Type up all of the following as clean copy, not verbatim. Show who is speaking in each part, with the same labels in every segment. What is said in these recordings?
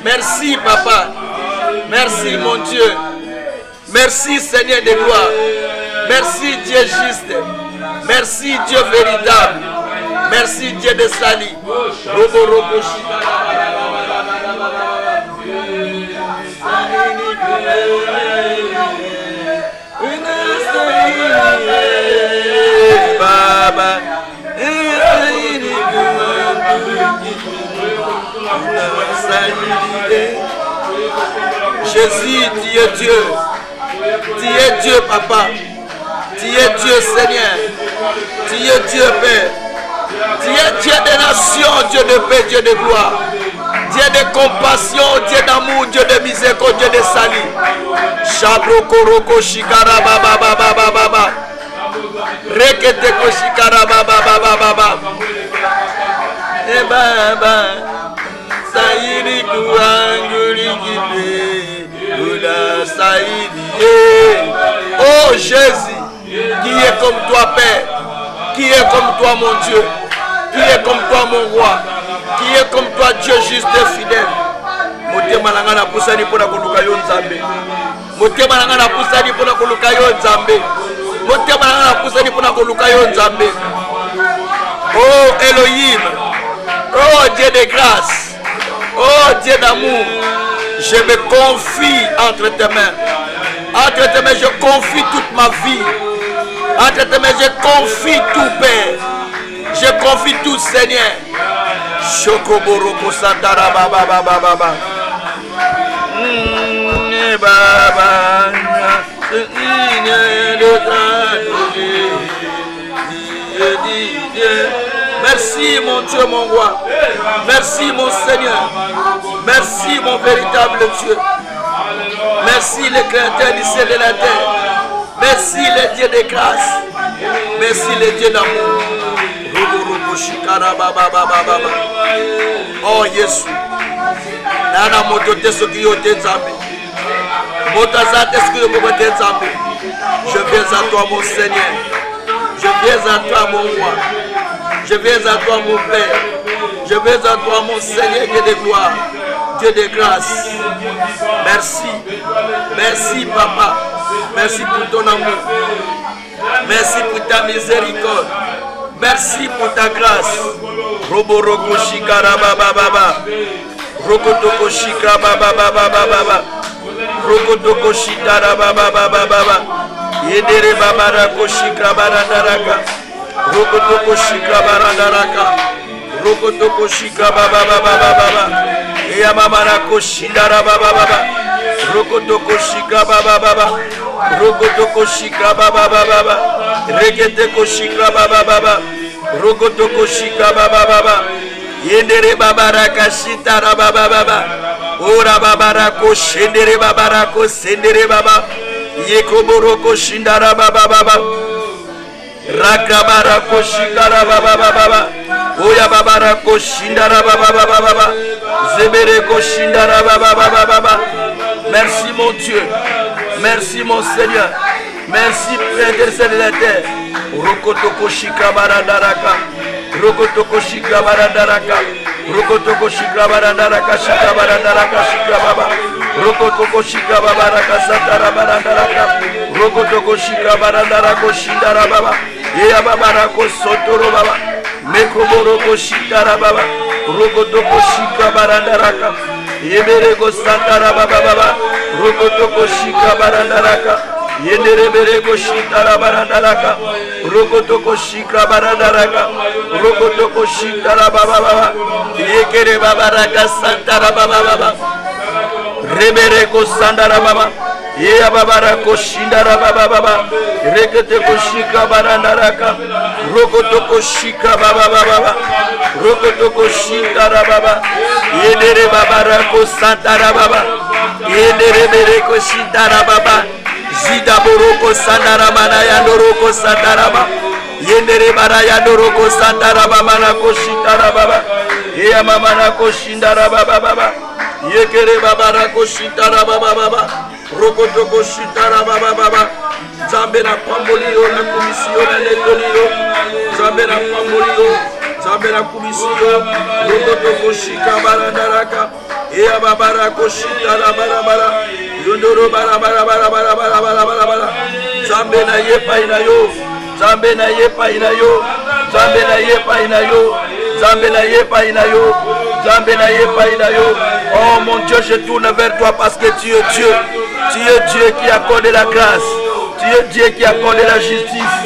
Speaker 1: Merci papa. Merci mon Dieu. Merci Seigneur de gloire. Merci Dieu juste. Merci Dieu véritable. Merci Dieu de Sali. Baba. Jésus, tu es Dieu. Tu es Dieu, papa. Tu es Dieu, Seigneur. Tu es Dieu, Père. Tu es Dieu des nations, Dieu de paix, Dieu de gloire. Dieu de compassion, Dieu d'amour, Dieu de miséricorde, Dieu de salut. Shabroko roko shikara baba baba baba baba. Rekete ko shikara baba baba baba. E baba. Saïdi kouanguri kipe, Oula Saïdi. Oh Jésus, qui est comme toi Père, qui est comme toi mon Dieu, qui est comme toi mon roi, qui est comme toi Dieu juste et fidèle. Motema nanga na pusani pona koluka yo Nzambe. Motema nanga na pusani pona koluka yo Nzambe. Motema nanga na pusani pona koluka yo Nzambe. Oh Elohim, oh Dieu de grâce. Oh Dieu d'amour, je me confie entre tes mains. Entre tes mains, je confie toute ma vie. Entre tes mains, je confie tout, Père. Je confie tout, Seigneur. Chokoboroko Santara Baba Baba Baba. Baba. Merci mon Dieu, mon roi. Merci mon Seigneur. Merci mon véritable Dieu. Merci le créateur du ciel et de la terre. Merci le Dieu de grâce. Merci le Dieu d'amour. Oh Jésus. Nana motote soki yo te Nzambe. Motazate soki yo moko te Nzambe. Je viens à toi mon Seigneur. Je viens à toi mon roi. Je viens à toi mon Père. Je viens à toi mon Seigneur, Dieu de gloire, Dieu de grâce. Merci. Merci papa. Merci pour ton amour. Merci pour ta miséricorde. Merci pour ta grâce. Roboroko shikara baba baba. Rokotoko shikara baba baba baba. Rokotoko shikara baba baba baba. Yedere baba rako shikara barandaraka. Rokotoko shikara barandaraka. Rokotoko shikara baba baba baba. Eya mama rako shindara baba baba. Rokotoko shikara baba baba. Rokotoko shikara baba baba. Reketeko shikara baba baba. Rokotoko shikara baba baba. Yendere baba raka shitara baba baba. Ora baba rako shendere baba rako sendere baba. Yekoboroko shindara baba baba. Rakabara koshikara baba baba. Oya baba rako shindara baba baba. Zebere koshindara baba baba. Merci mon Dieu. Merci mon Seigneur. Merci Père de ciel et de la terre. Rokotoko shikara barandaraka. Rokotoko shikara barandaraka. Rokotoko shikara barandaraka shikara barandaraka shikara baba. Rokotoko shikara baba raka satara barandaraka. Rokotoko shikara barandaraka shindara baba. Eya baba rako sotoro baba. Mekoboroko shikara baba. Rokotoko shikara barandaraka. Yebereko santara baba baba. Rokotoko shikara barandaraka. Yenderebereko shikara barandaraka. Rokotoko shikara barandaraka. Rokotoko shikara baba baba. Yekere baba raka santara baba baba. Rebereko sandara baba. Eya baba rako shindara baba baba. Reketeko shikara barandaraka. Rokotoko shikara baba baba. Rokotoko shikara baba. Yendere baba rako santara baba. Yenderebereko shindara baba. Zida boroko sandara mana yandoroko sandaraba. Yendere bara yandoroko sandaraba mana koshitara baba. Eya mama na koshindara baba baba. Yekere baba na koshitara baba baba. Rokoto koshitara baba baba. Zambe na pambolio na komisio na letolio. Zambe na pambolio. Zambela Kumisio, Rokoto Shika Barandaraka, Ea Babara Koshita la Barabara, Yondoro Barabara Barabara Barabara Barabara, Zambena Yepa Inayo, Zambena Yepa Inayo, Zambena Yepa Inayo, Zambena Yepa Inayo, Zambena Yepa Inayo. Oh mon Dieu, je tourne vers toi parce que tu es Dieu. Tu es Dieu qui accorde la grâce. Tu es Dieu qui accorde la justice.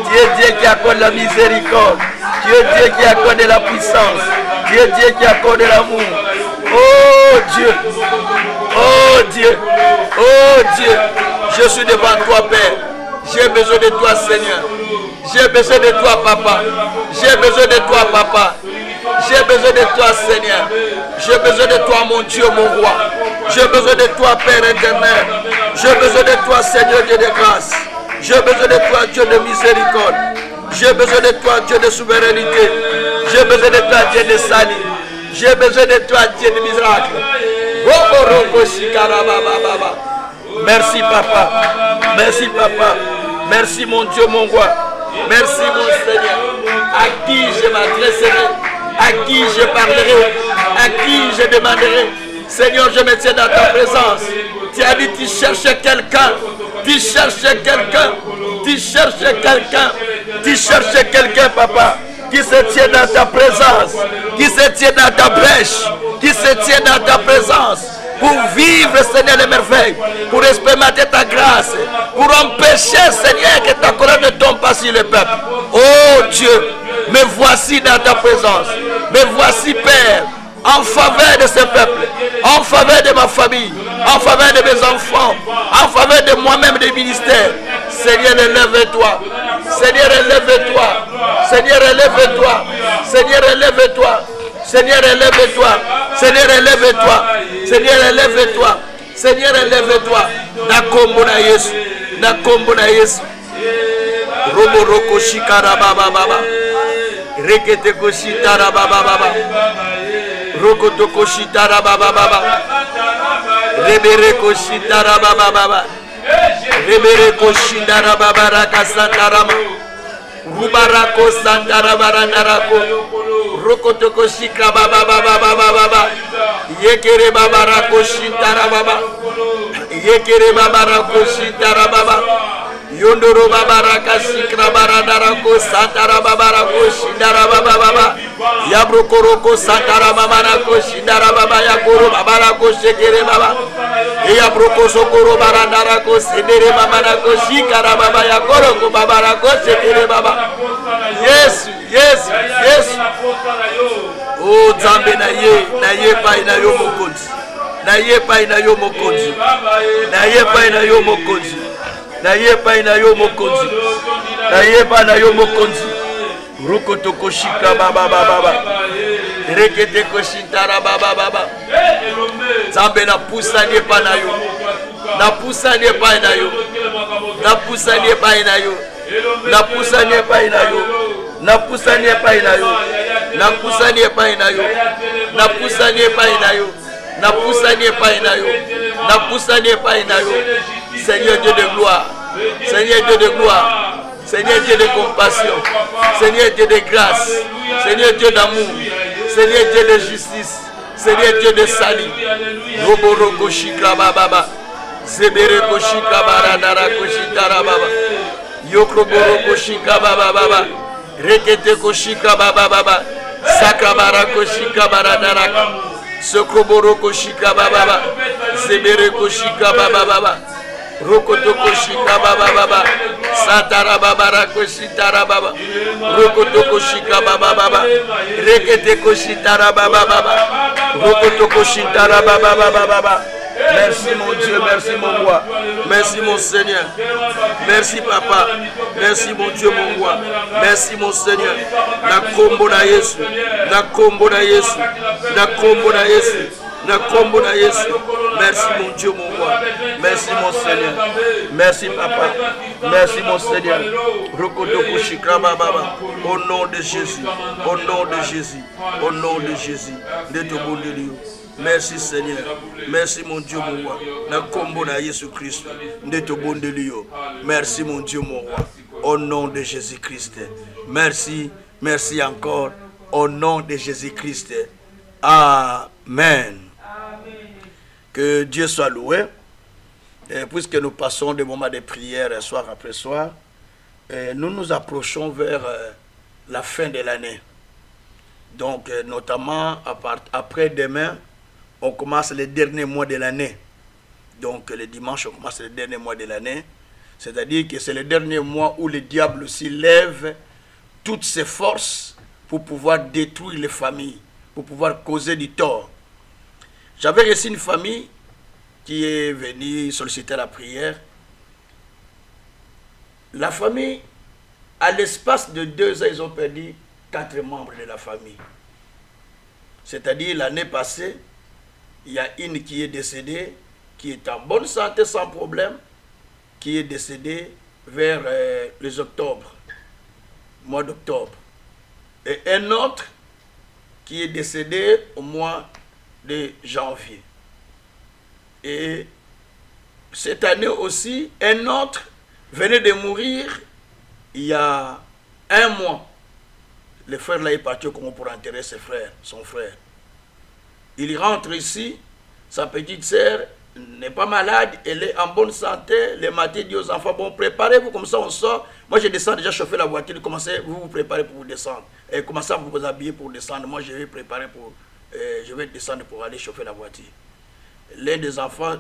Speaker 1: Tu es Dieu qui accorde la miséricorde. Tu es Dieu qui accorde la puissance. Tu es Dieu qui accorde l'amour. Oh Dieu. Oh Dieu. Oh Dieu. Je suis devant toi, Père. J'ai besoin de toi, Seigneur. J'ai besoin de toi, Papa. J'ai besoin de toi, Papa. J'ai besoin de toi, Seigneur. J'ai besoin de toi, mon Dieu, mon roi. J'ai besoin de toi, Père éternel. J'ai besoin de toi, Seigneur Dieu de grâce. J'ai besoin de toi, Dieu de miséricorde. J'ai besoin de toi, Dieu de souveraineté. J'ai besoin de toi, Dieu de salut. J'ai besoin de toi, Dieu de miracle. Merci, Papa. Merci, Papa. Merci, mon Dieu, mon roi. Merci, mon Seigneur. À qui je m'adresserai, à qui je parlerai, à qui je demanderai. Seigneur, je me tiens dans ta présence. Tu as dit, tu cherches quelqu'un. Tu cherches quelqu'un. Tu cherches quelqu'un. Tu cherches quelqu'un, Papa, qui se tient dans ta présence, qui se tient dans ta brèche, qui se tient dans ta présence. Pour vivre, Seigneur, les merveilles, pour expérimenter ta grâce, pour empêcher, Seigneur, que ta colère ne tombe pas sur le peuple. Oh Dieu, me voici dans ta présence. Me voici, Père, en faveur de ce peuple, en faveur de ma famille, en faveur de mes enfants, en faveur de moi-même des ministères. Seigneur, élève-toi. Seigneur, élève-toi. Seigneur, élève-toi. Seigneur, élève-toi. Seigneur, élève-toi. Seigneur, élève-toi. Seigneur, élève-toi. Seigneur, élève-toi. Nakombo na Yesu. Nakombo na Yesu. Robo roko shikara baba baba. Rekete koshitara baba baba. Roko toko shitara baba baba. Rebere koshitara baba baba. Rebere koshitara baba raka santarama. Rubarako santara barandarako. Rokotoko shika baba baba baba baba. Yekere baba rako shintara baba. Yekere baba rako shintara baba. Yondoro baba raka shikra barandarako santara baba rako shindara baba baba. Yabroko roko santara baba rako shindara baba yakoro baba rako shekere baba. Yabroko sokoro barandarako sendere baba rako shikara baba yakoro ko baba rako shekere baba. Yesu, Yesu, Yesu. Oh Zambe na ye pa ina yo mokonzi. Na ye pa ina yo mokonzi. Na ye pa ina yo mokonzi. Na ye pa ina yo mokonzi. Na ye pa na yo mokonzi. Rukoto koshika baba baba. Rekete koshintara baba baba. Zambe na pusa nie pa na yo. Na pusa nie pa na yo. Na pusa nie pa na yo. Na pusa nie pa na yo. Na pusa nie pa na yo. Na pusa nie pa na yo. Na pusa nie pa na yo. Na pusa nie pa na yo. Na pusa nie pa na yo. Seigneur Dieu de gloire. Seigneur Dieu de gloire. Seigneur Dieu de compassion. Seigneur Dieu de grâce. Seigneur Dieu d'amour. Seigneur Dieu de justice. Seigneur Dieu de salut. Roboro koshika baba. Zebere koshika baradara koshitara baba. Yokroboro koshika baba baba. Rekete koshika baba baba. Sakabara koshika baradara. Sokoboro koshika baba baba. Zebere koshika baba baba. Rokoto koshika baba baba. Satara baba rakoshitara baba. Rokoto koshika baba baba. Rekete koshitara baba baba. Rokoto koshitara baba baba baba. Merci mon Dieu, merci mon roi. Merci mon Seigneur. Merci papa. Merci mon Dieu, mon roi. Merci mon Seigneur. Na kombo na Yesu. Na kombo na Yesu. Na kombo na Yesu. Na kombo na Yesu. Merci mon Dieu, mon roi. Merci mon Seigneur. Merci papa. Merci mon Seigneur. Rokodoko shikraba baba. Au nom de Jésus. Au nom de Jésus. Au nom de Jésus. De te bondir. Merci Seigneur. Merci mon Dieu, mon roi. Na kombo na Jésus Christ. De te bondir. Merci mon Dieu, mon roi. Au nom de Jésus Christ. Merci. Merci encore. Au nom de Jésus-Christ. Amen. Que Dieu soit loué. Et puisque nous passons des moments de prière soir après soir, nous nous approchons vers la fin de l'année. Donc, notamment, après-demain, on commence le dernier mois de l'année. Donc, le dimanche, on commence le dernier mois de l'année. C'est-à-dire que c'est le dernier mois où le diable aussi lève toutes ses forces pour pouvoir détruire les familles, pour pouvoir causer du tort. J'avais reçu une famille qui est venue solliciter la prière. La famille, à l'espace de 2 ans, ils ont perdu 4 membres de la famille. C'est-à-dire l'année passée, il y a une qui est décédée, qui est en bonne santé sans problème, qui est décédée vers les octobre, mois d'octobre. Et un autre qui est décédé au mois de janvier. Et cette année aussi, un autre venait de mourir il y a 1 mois. Le frère là est parti au Congo pour enterrer son frère. Il rentre ici, sa petite sœur n'est pas malade, elle est en bonne santé. Le matin, il dit aux enfants, bon, préparez-vous, comme ça on sort. Moi, je descends déjà chauffer la voiture, commencez, vous vous préparez pour vous descendre. Et commencez à vous habiller pour descendre. Moi, je vais préparer je vais descendre pour aller chauffer la voiture. L'un des enfants,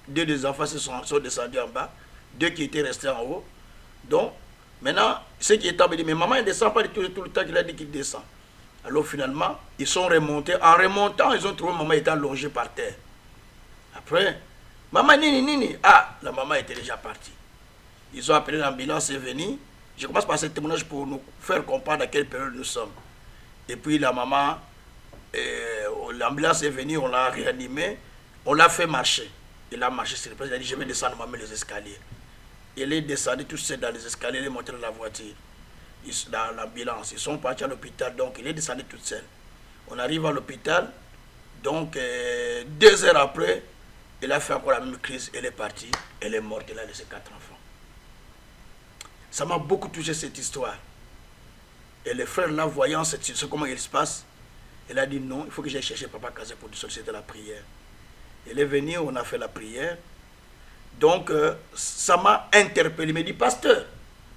Speaker 1: 2 des enfants sont descendus en bas, 2 qui étaient restés en haut. Donc, maintenant, ceux qui étaient en bas disent, mais maman, il ne descend pas tout le temps qu'il a dit qu'il descend. Alors finalement, ils sont remontés. En remontant, ils ont trouvé maman étant allongée par terre. Après, maman, nini. Ah, la maman était déjà partie. Ils ont appelé l'ambulance et venue. Je commence par ce témoignage pour nous faire comprendre à quelle période nous sommes. Et puis la maman, l'ambulance est venue, on l'a réanimée, on l'a fait marcher. Il a marché sur le place, il a dit, je vais descendre maman les escaliers. Il est descendu tout seul dans les escaliers, il est monté dans la voiture, dans l'ambulance. Ils sont partis à l'hôpital, donc il est descendu tout seul. On arrive à l'hôpital, donc 2 heures après, il a fait encore la même crise, elle est partie, elle est morte, elle a laissé 4 enfants. Ça m'a beaucoup touché cette histoire. Et le frère là, voyant cette situation, comment il se passe, il a dit non, il faut que j'aille chercher Papa Kazé pour solliciter la prière. Il est venu, on a fait la prière. Donc, ça m'a interpellé. Il m'a dit, pasteur,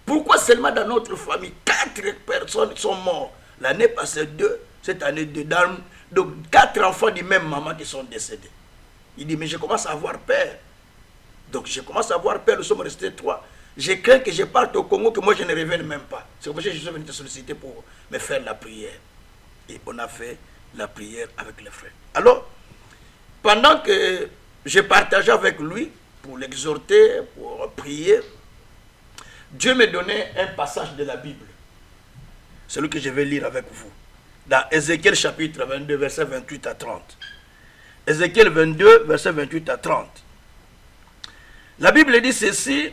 Speaker 1: pourquoi seulement dans notre famille, 4 personnes sont mortes? L'année passée, 2, cette année, 2. Donc, 4 enfants du même maman qui sont décédés. Il dit, mais je commence à avoir peur. Donc, je commence à avoir peur, nous sommes restés 3. Je crains que je parte au Congo, que moi je ne revienne même pas. C'est pour ça que je suis venu te solliciter pour me faire la prière. Et on a fait la prière avec les frères. Alors, pendant que je partageais avec lui, pour l'exhorter, pour prier, Dieu me donnait un passage de la Bible. Celui que je vais lire avec vous. Dans Ézéchiel chapitre 22, verset 28 à 30. Ézéchiel 22, verset 28 à 30. La Bible dit ceci.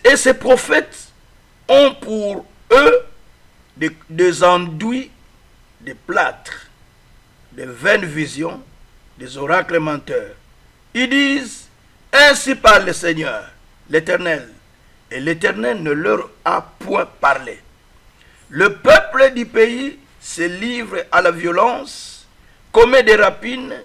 Speaker 1: Et ces prophètes ont pour eux des enduits, des plâtres, des vaines visions, des oracles menteurs. Ils disent, ainsi parle le Seigneur, l'Éternel. Et l'Éternel ne leur a point parlé. Le peuple du pays se livre à la violence, commet des rapines,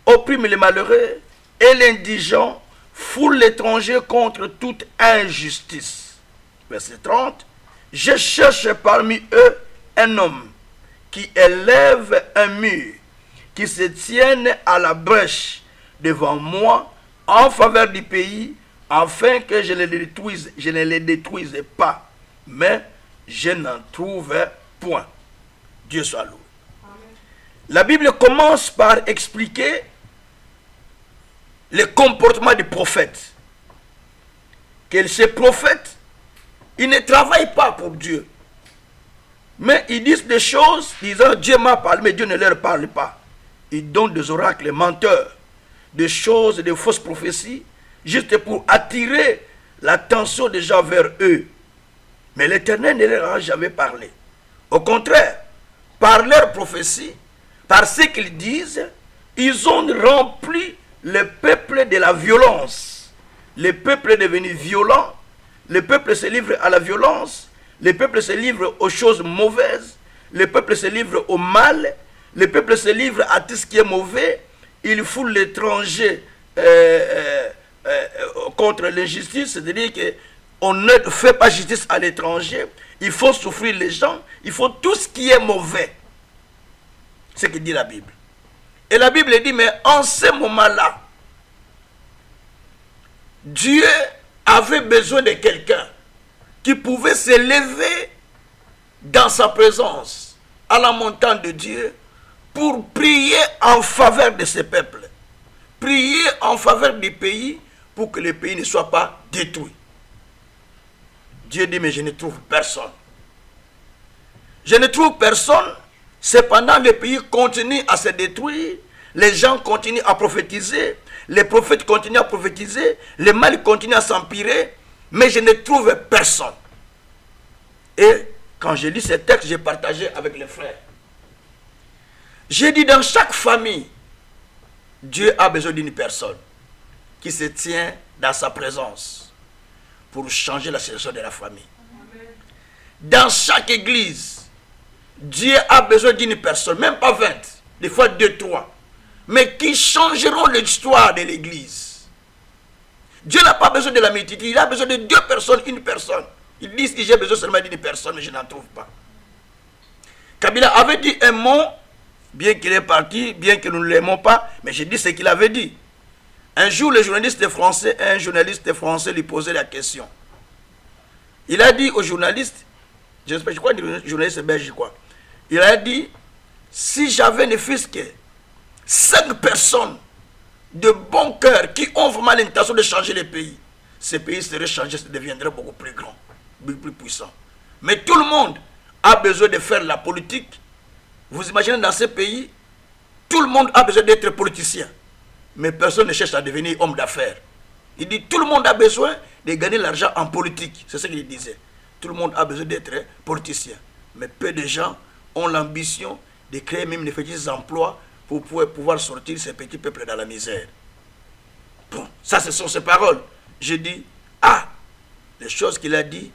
Speaker 1: opprime les malheureux et l'indigent, foule l'étranger contre toute injustice. Verset 30. Je cherche parmi eux un homme qui élève un mur, qui se tienne à la brèche devant moi en faveur du pays, afin que je ne les détruise pas. Mais je n'en trouve point. Dieu soit loué. La Bible commence par expliquer le comportement du prophète. Que ces prophètes, ils ne travaillent pas pour Dieu. Mais ils disent des choses, disant Dieu m'a parlé, mais Dieu ne leur parle pas. Ils donnent des oracles menteurs, des choses, des fausses prophéties, juste pour attirer l'attention des gens vers eux. Mais l'Éternel ne leur a jamais parlé. Au contraire, par leurs prophéties, par ce qu'ils disent, ils ont rempli le peuple de la violence. Le peuple est devenu violent. Le peuple se livre à la violence le peuple se livre aux choses mauvaises, le peuple se livre au mal, le peuple se livre à tout ce qui est mauvais, il fout l'étranger contre l'injustice, c'est-à-dire qu'on ne fait pas justice à l'étranger, il faut souffrir les gens, il faut tout ce qui est mauvais. C'est ce que dit la Bible. Et la Bible dit, mais en ce moment-là, Dieu avait besoin de quelqu'un qui pouvait se lever dans sa présence, à la montagne de Dieu, pour prier en faveur de ce peuple. Prier en faveur du pays pour que le pays ne soit pas détruit. Dieu dit, mais je ne trouve personne. Je ne trouve personne. Cependant, le pays continue à se détruire. Les gens continuent à prophétiser. Les prophètes continuent à prophétiser. Le mal continue à s'empirer. Mais je ne trouve personne. Et quand j'ai lu ce texte, j'ai partagé avec les frères. J'ai dit, dans chaque famille, Dieu a besoin d'une personne qui se tient dans sa présence pour changer la situation de la famille. Dans chaque église, Dieu a besoin d'une personne, même pas 20, des fois 2, 3, mais qui changeront l'histoire de l'église. Dieu n'a pas besoin de la multitude, il a besoin de 2 personnes, une personne. Ils disent que j'ai besoin seulement d'une personne, mais je n'en trouve pas. Kabila avait dit un mot, bien qu'il est parti, bien que nous ne l'aimons pas, mais j'ai dit ce qu'il avait dit. Un jour, un journaliste français lui posait la question. Il a dit au journaliste, je crois que le journaliste belge, il a dit, si j'avais ne fût-ce que 5 personnes de bon cœur qui ont vraiment l'intention de changer le pays, ce pays serait changé, ça deviendrait beaucoup plus grand, beaucoup plus puissant. Mais tout le monde a besoin de faire la politique. Vous imaginez, dans ce pays, tout le monde a besoin d'être politicien. Mais personne ne cherche à devenir homme d'affaires. Il dit, tout le monde a besoin de gagner l'argent en politique. C'est ce qu'il disait. Tout le monde a besoin d'être politicien. Mais peu de gens ont l'ambition de créer même des petits emplois pour pouvoir sortir ces petits peuples dans la misère. Bon, ça ce sont ses paroles. Je dis, les choses qu'il a dit,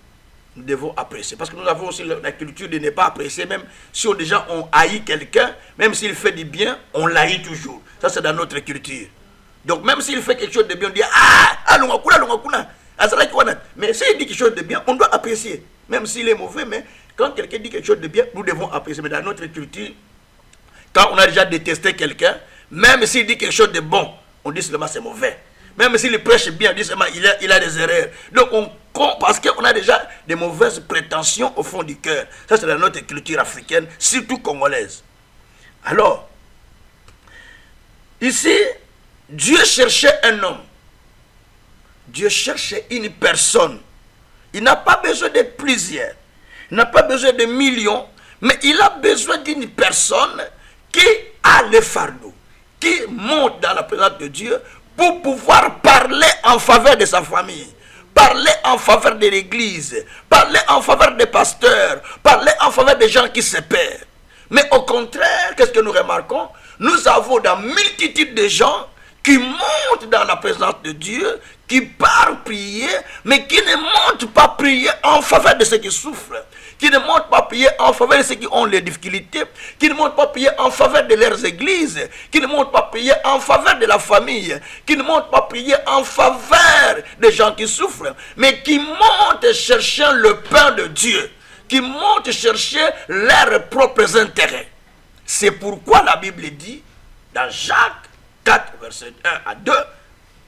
Speaker 1: nous devons apprécier. Parce que nous avons aussi la culture de ne pas apprécier, même si on déjà on haït quelqu'un, même s'il fait du bien, on l'haït toujours. Ça c'est dans notre culture. Donc même s'il fait quelque chose de bien, on dit, mais s'il dit quelque chose de bien, on doit apprécier. Même s'il est mauvais, mais quand quelqu'un dit quelque chose de bien, nous devons apprécier. Mais dans notre culture, quand on a déjà détesté quelqu'un, même s'il dit quelque chose de bon, on dit seulement c'est mauvais. Même s'il prêche bien, on dit seulement il a des erreurs. Donc parce qu'on a déjà des mauvaises prétentions au fond du cœur. Ça c'est dans notre culture africaine, surtout congolaise. Alors, ici, Dieu cherchait un homme. Dieu cherchait une personne. Il n'a pas besoin de plusieurs. Il n'a pas besoin de millions. Mais il a besoin d'une personne qui a le fardeau. Qui monte dans la présence de Dieu pour pouvoir parler en faveur de sa famille. Parler en faveur de l'église. Parler en faveur des pasteurs. Parler en faveur des gens qui se perdent. Mais au contraire, qu'est-ce que nous remarquons? Nous avons dans multitude de gens qui montent dans la présence de Dieu, qui partent prier, mais qui ne montent pas prier en faveur de ceux qui souffrent, qui ne montent pas prier en faveur de ceux qui ont les difficultés, qui ne montent pas prier en faveur de leurs églises, qui ne montent pas prier en faveur de la famille, qui ne montent pas prier en faveur des gens qui souffrent, mais qui montent chercher le pain de Dieu, qui montent chercher leurs propres intérêts. C'est pourquoi la Bible dit, dans Jacques 4, verset 1 à 2,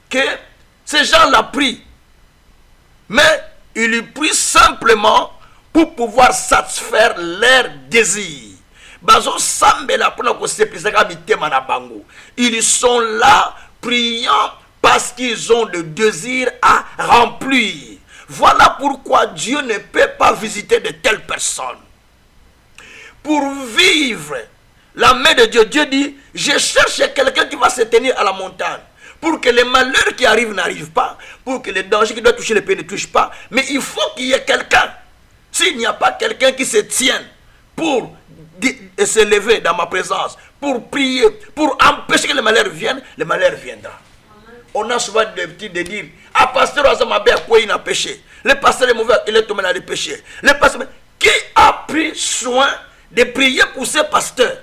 Speaker 1: que ces gens-là prient. Mais ils prient simplement pour pouvoir satisfaire leurs désirs. Ils sont là priant parce qu'ils ont le désir à remplir. Voilà pourquoi Dieu ne peut pas visiter de telles personnes. Pour vivre la main de Dieu, Dieu dit, je cherche quelqu'un qui va se tenir à la montagne. Pour que les malheurs qui arrivent n'arrivent pas. Pour que les dangers qui doivent toucher le pays ne touchent pas. Mais il faut qu'il y ait quelqu'un. S'il n'y a pas quelqu'un qui se tienne pour se lever dans ma présence, pour prier, pour empêcher que le malheur vienne, viendra. On a souvent l'habitude de dire, pasteur Azamabé a quoi il a péché. Le pasteur est mauvais, il est tombé dans le péché. Le pasteur, qui a pris soin de prier pour ce pasteur?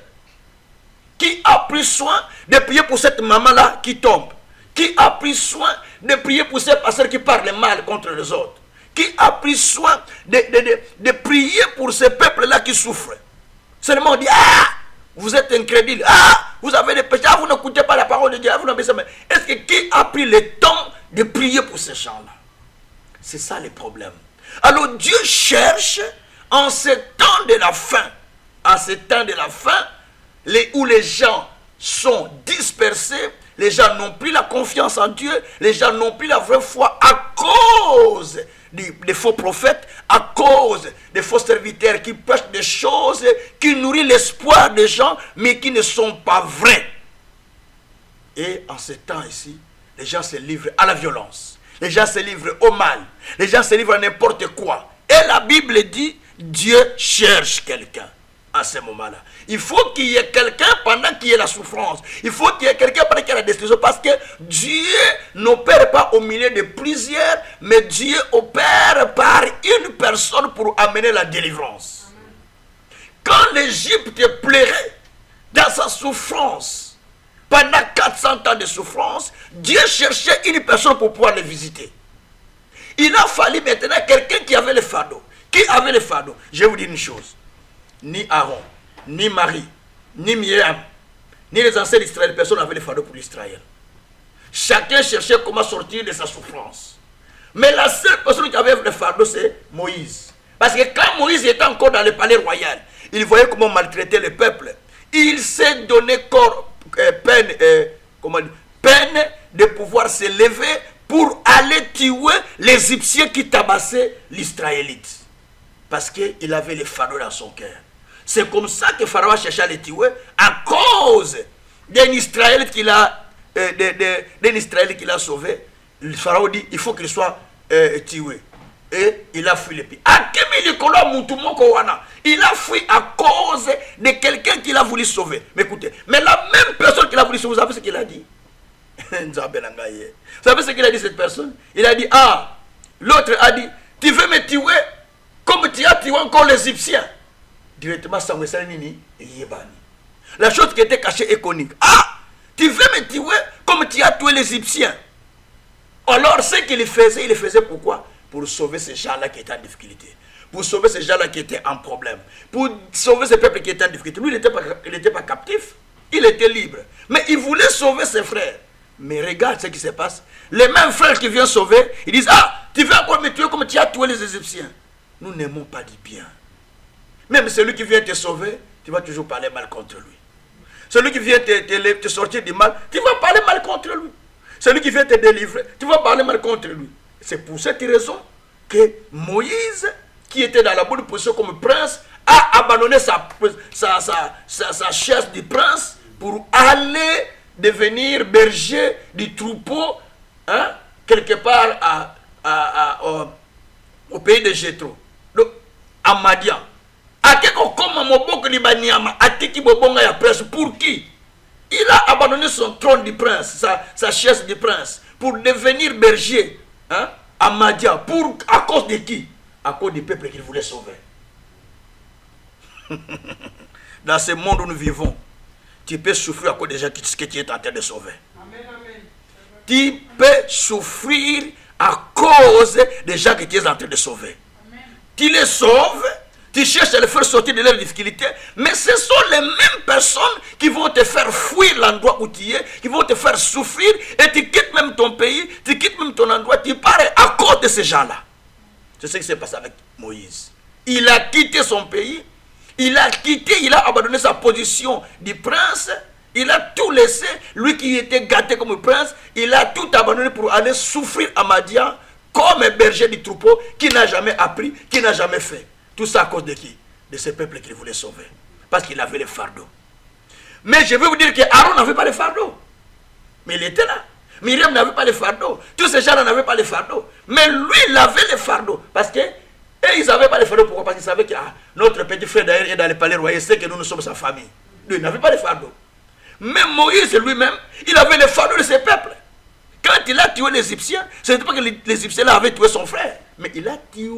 Speaker 1: Qui a pris soin de prier pour cette maman-là qui tombe? Qui a pris soin de prier pour ces pasteurs qui parlent mal contre les autres? Qui a pris soin de prier pour ce peuple-là qui souffre? Seulement on dit, ah, vous êtes incrédule, ah, vous avez des péchés, ah, vous n'écoutez pas la parole de Dieu, vous n'obéissez pas. Est-ce que qui a pris le temps de prier pour ces gens-là? C'est ça le problème. Alors Dieu cherche en ce temps de la fin, en ce temps de la fin, où les gens sont dispersés, les gens n'ont plus la confiance en Dieu, les gens n'ont plus la vraie foi à cause des faux prophètes, à cause des faux serviteurs qui prêchent des choses qui nourrissent l'espoir des gens, mais qui ne sont pas vraies. Et en ce temps ici, les gens se livrent à la violence, les gens se livrent au mal, les gens se livrent à n'importe quoi. Et la Bible dit, Dieu cherche quelqu'un. À ce moment-là, il faut qu'il y ait quelqu'un pendant qu'il y ait la souffrance. Il faut qu'il y ait quelqu'un pendant qu'il y ait la destruction. Parce que Dieu n'opère pas au milieu de plusieurs, mais Dieu opère par une personne pour amener la délivrance. Quand l'Égypte pleurait dans sa souffrance, pendant 400 ans de souffrance, Dieu cherchait une personne pour pouvoir le visiter. Il a fallu maintenant quelqu'un qui avait le fardeau. Qui avait le fardeau? Je vais vous dire une chose. Ni Aaron, ni Marie, ni Myriam, ni les anciens d'Israël, personne n'avait le fardeau pour l'Israël. Chacun cherchait comment sortir de sa souffrance. Mais la seule personne qui avait le fardeau, c'est Moïse. Parce que quand Moïse était encore dans le palais royal, il voyait comment maltraiter le peuple. Il s'est donné peine de pouvoir se lever pour aller tuer les Égyptiens qui tabassaient l'Israélite. Parce qu'il avait le fardeau dans son cœur. C'est comme ça que Pharaon a cherché à les tuer à cause d'un Israélite qu'il a, sauvé. Le Pharaon dit il faut qu'il soit tué. Et il a fui le pays. Il a fui à cause de quelqu'un qu'il a voulu sauver. Mais écoutez, mais la même personne qu'il a voulu sauver, vous savez ce qu'il a dit? Vous savez ce qu'il a dit cette personne? Il a dit, ah, l'autre a dit, tu veux me tuer comme tu as tué encore les Égyptiens. Directement, Samuel Nini et Yébani. La chose qui était cachée est connue. Ah, tu veux me tuer comme tu as tué les Égyptiens. Alors, ce qu'il faisait, il le faisait pourquoi? Pour sauver ces gens-là qui étaient en difficulté. Pour sauver ces gens-là qui étaient en problème. Pour sauver ces peuples qui étaient en difficulté. Lui, il n'était pas captif. Il était libre. Mais il voulait sauver ses frères. Mais regarde ce qui se passe. Les mêmes frères qui viennent sauver, ils disent, ah, tu veux encore me tuer comme tu as tué les Égyptiens. Nous n'aimons pas du bien. Même celui qui vient te sauver, tu vas toujours parler mal contre lui. Celui qui vient te sortir du mal, tu vas parler mal contre lui. Celui qui vient te délivrer, tu vas parler mal contre lui. C'est pour cette raison que Moïse, qui était dans la bonne position comme prince, a abandonné sa chaise de prince pour aller devenir berger du troupeau, hein, quelque part au pays de Jéthro, à Madian. Pour qui? Il a abandonné son trône de prince, sa chaise de prince, pour devenir berger, hein, à Madian. À cause de qui? À cause du peuple qu'il voulait sauver. Dans ce monde où nous vivons, tu peux souffrir à cause des gens que tu es en train de sauver. Amen, amen. Tu peux souffrir à cause des gens que tu es en train de sauver. Amen. Tu les sauves, tu cherches à les faire sortir de leurs difficultés, mais ce sont les mêmes personnes qui vont te faire fuir l'endroit où tu es, qui vont te faire souffrir, et tu quittes même ton pays, tu quittes même ton endroit, tu pars à cause de ces gens-là. C'est ce qui s'est passé avec Moïse. Il a quitté son pays, il a abandonné sa position de prince, il a tout laissé, lui qui était gâté comme prince, il a tout abandonné pour aller souffrir à Madian comme un berger du troupeau qui n'a jamais appris, qui n'a jamais fait. Tout ça à cause de qui? De ce peuple qu'il voulait sauver. Parce qu'il avait le fardeau. Mais je veux vous dire que Aaron n'avait pas le fardeau. Mais il était là. Myriam n'avait pas le fardeau. Tous ces gens-là n'avaient pas le fardeau. Mais lui, il avait le fardeau. Parce que ils n'avaient pas le fardeau. Pourquoi? Parce qu'ils savaient que notre petit frère d'ailleurs est dans le palais royal. C'est que nous sommes sa famille. Lui, il n'avait pas le fardeau. Mais Moïse lui-même, il avait le fardeau de ses peuples. Quand il a tué les Égyptiens, ce n'était pas que les Égyptiens avaient tué son frère. Mais il a tué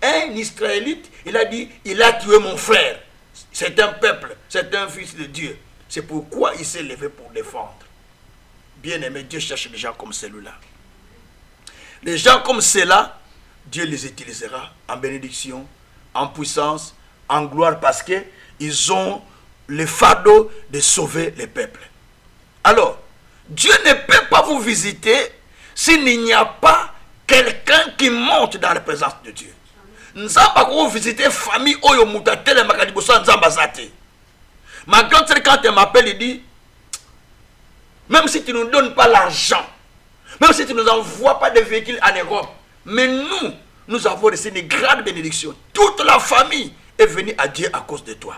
Speaker 1: un Israélite. Il a dit, il a tué mon frère. C'est un peuple, c'est un fils de Dieu. C'est pourquoi il s'est levé pour défendre. Bien aimé, Dieu cherche des gens comme celui-là. Les gens comme ceux-là, Dieu les utilisera en bénédiction, en puissance, en gloire, parce qu'ils ont le fardeau de sauver les peuples. Alors, Dieu ne peut pas vous visiter s'il n'y a pas quelqu'un qui monte dans la présence de Dieu. Nzamba ko visiter famille oyo mutatele makalibosa nzamba zate. Ma grande sœur, quand elle m'appelle, il dit, même si tu ne nous donnes pas l'argent, même si tu ne nous envoies pas de véhicules en Europe, mais nous avons reçu une grande bénédiction. Toute la famille est venue à Dieu à cause de toi.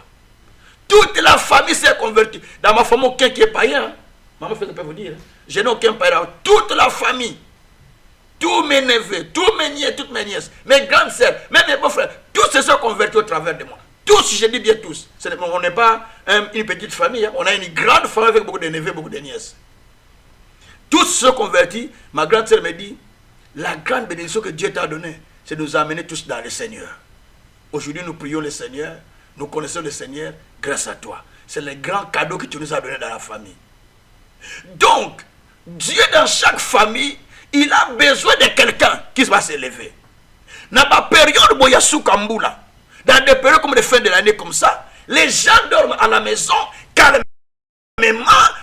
Speaker 1: Toute la famille s'est convertie. Dans ma famille, aucun qui est païen. Maman, je ne peux pas vous dire. Je n'ai aucun païen. Toute la famille, tous mes neveux, tous mes nièces, toutes mes nièces, mes grandes sœurs, même mes beaux-frères, tous se sont convertis au travers de moi. Tous, je dis bien tous. On n'est pas une petite famille. Hein. On a une grande famille avec beaucoup de neveux, beaucoup de nièces. Tous se sont convertis. Ma grande sœur me dit, la grande bénédiction que Dieu t'a donnée, c'est de nous amener tous dans le Seigneur. Aujourd'hui, nous prions le Seigneur. Nous connaissons le Seigneur grâce à toi. C'est le grand cadeau que tu nous as donné dans la famille. Donc, Dieu dans chaque famille, il a besoin de quelqu'un qui va s'élever. Dans ma période Boyassou Kamboula, dans des périodes comme les fins de l'année comme ça, les gens dorment à la maison calmement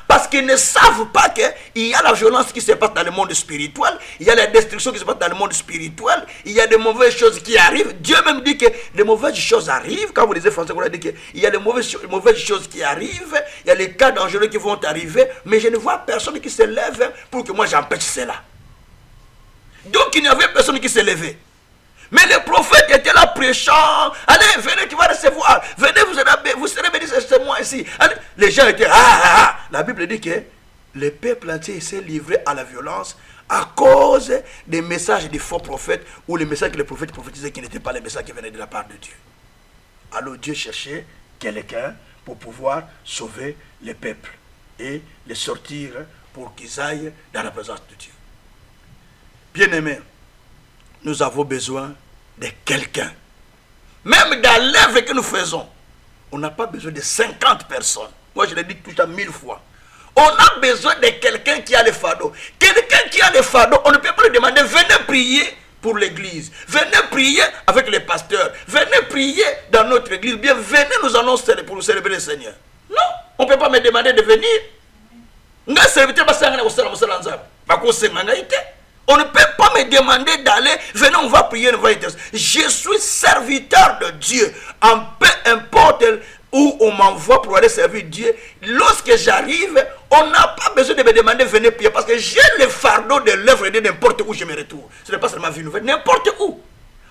Speaker 1: parce qu'ils ne savent pas qu'il y a la violence qui se passe dans le monde spirituel, il y a la destruction qui se passe dans le monde spirituel, il y a de mauvaises choses qui arrivent. Dieu même dit que de mauvaises choses arrivent. Quand vous lisez français, vous dit qu'il y a de mauvaises choses qui arrivent, il y a les cas dangereux qui vont arriver, mais je ne vois personne qui se lève pour que moi j'empêche cela. Donc il n'y avait personne qui s'est levé. Mais le prophète était là prêchant. Allez, venez, tu vas recevoir. Venez, vous serez bénis, c'est moi ici. Allez. Les gens étaient La Bible dit que le peuple entier s'est livré à la violence à cause des messages des faux prophètes ou les messages que les prophètes prophétisaient qui n'étaient pas les messages qui venaient de la part de Dieu. Alors Dieu cherchait quelqu'un pour pouvoir sauver les peuples et les sortir pour qu'ils aillent dans la présence de Dieu. Bien-aimés, nous avons besoin de quelqu'un. Même dans l'œuvre que nous faisons, on n'a pas besoin de 50 personnes. Moi, je l'ai dit tout à 1000 fois. On a besoin de quelqu'un qui a le fardeau. Quelqu'un qui a le fardeau, on ne peut pas lui demander, venez prier pour l'église. Venez prier avec les pasteurs. Venez prier dans notre église. Bien, venez, nous allons pour nous célébrer le Seigneur. Non, on ne peut pas me demander de venir. On ne peut pas me demander d'aller, venez, on va prier, on va intercéder. Je suis serviteur de Dieu. En peu importe où on m'envoie pour aller servir Dieu, lorsque j'arrive, on n'a pas besoin de me demander de venir prier parce que j'ai le fardeau de l'œuvre de n'importe où je me retrouve. Ce n'est pas seulement vie nouvelle, n'importe où.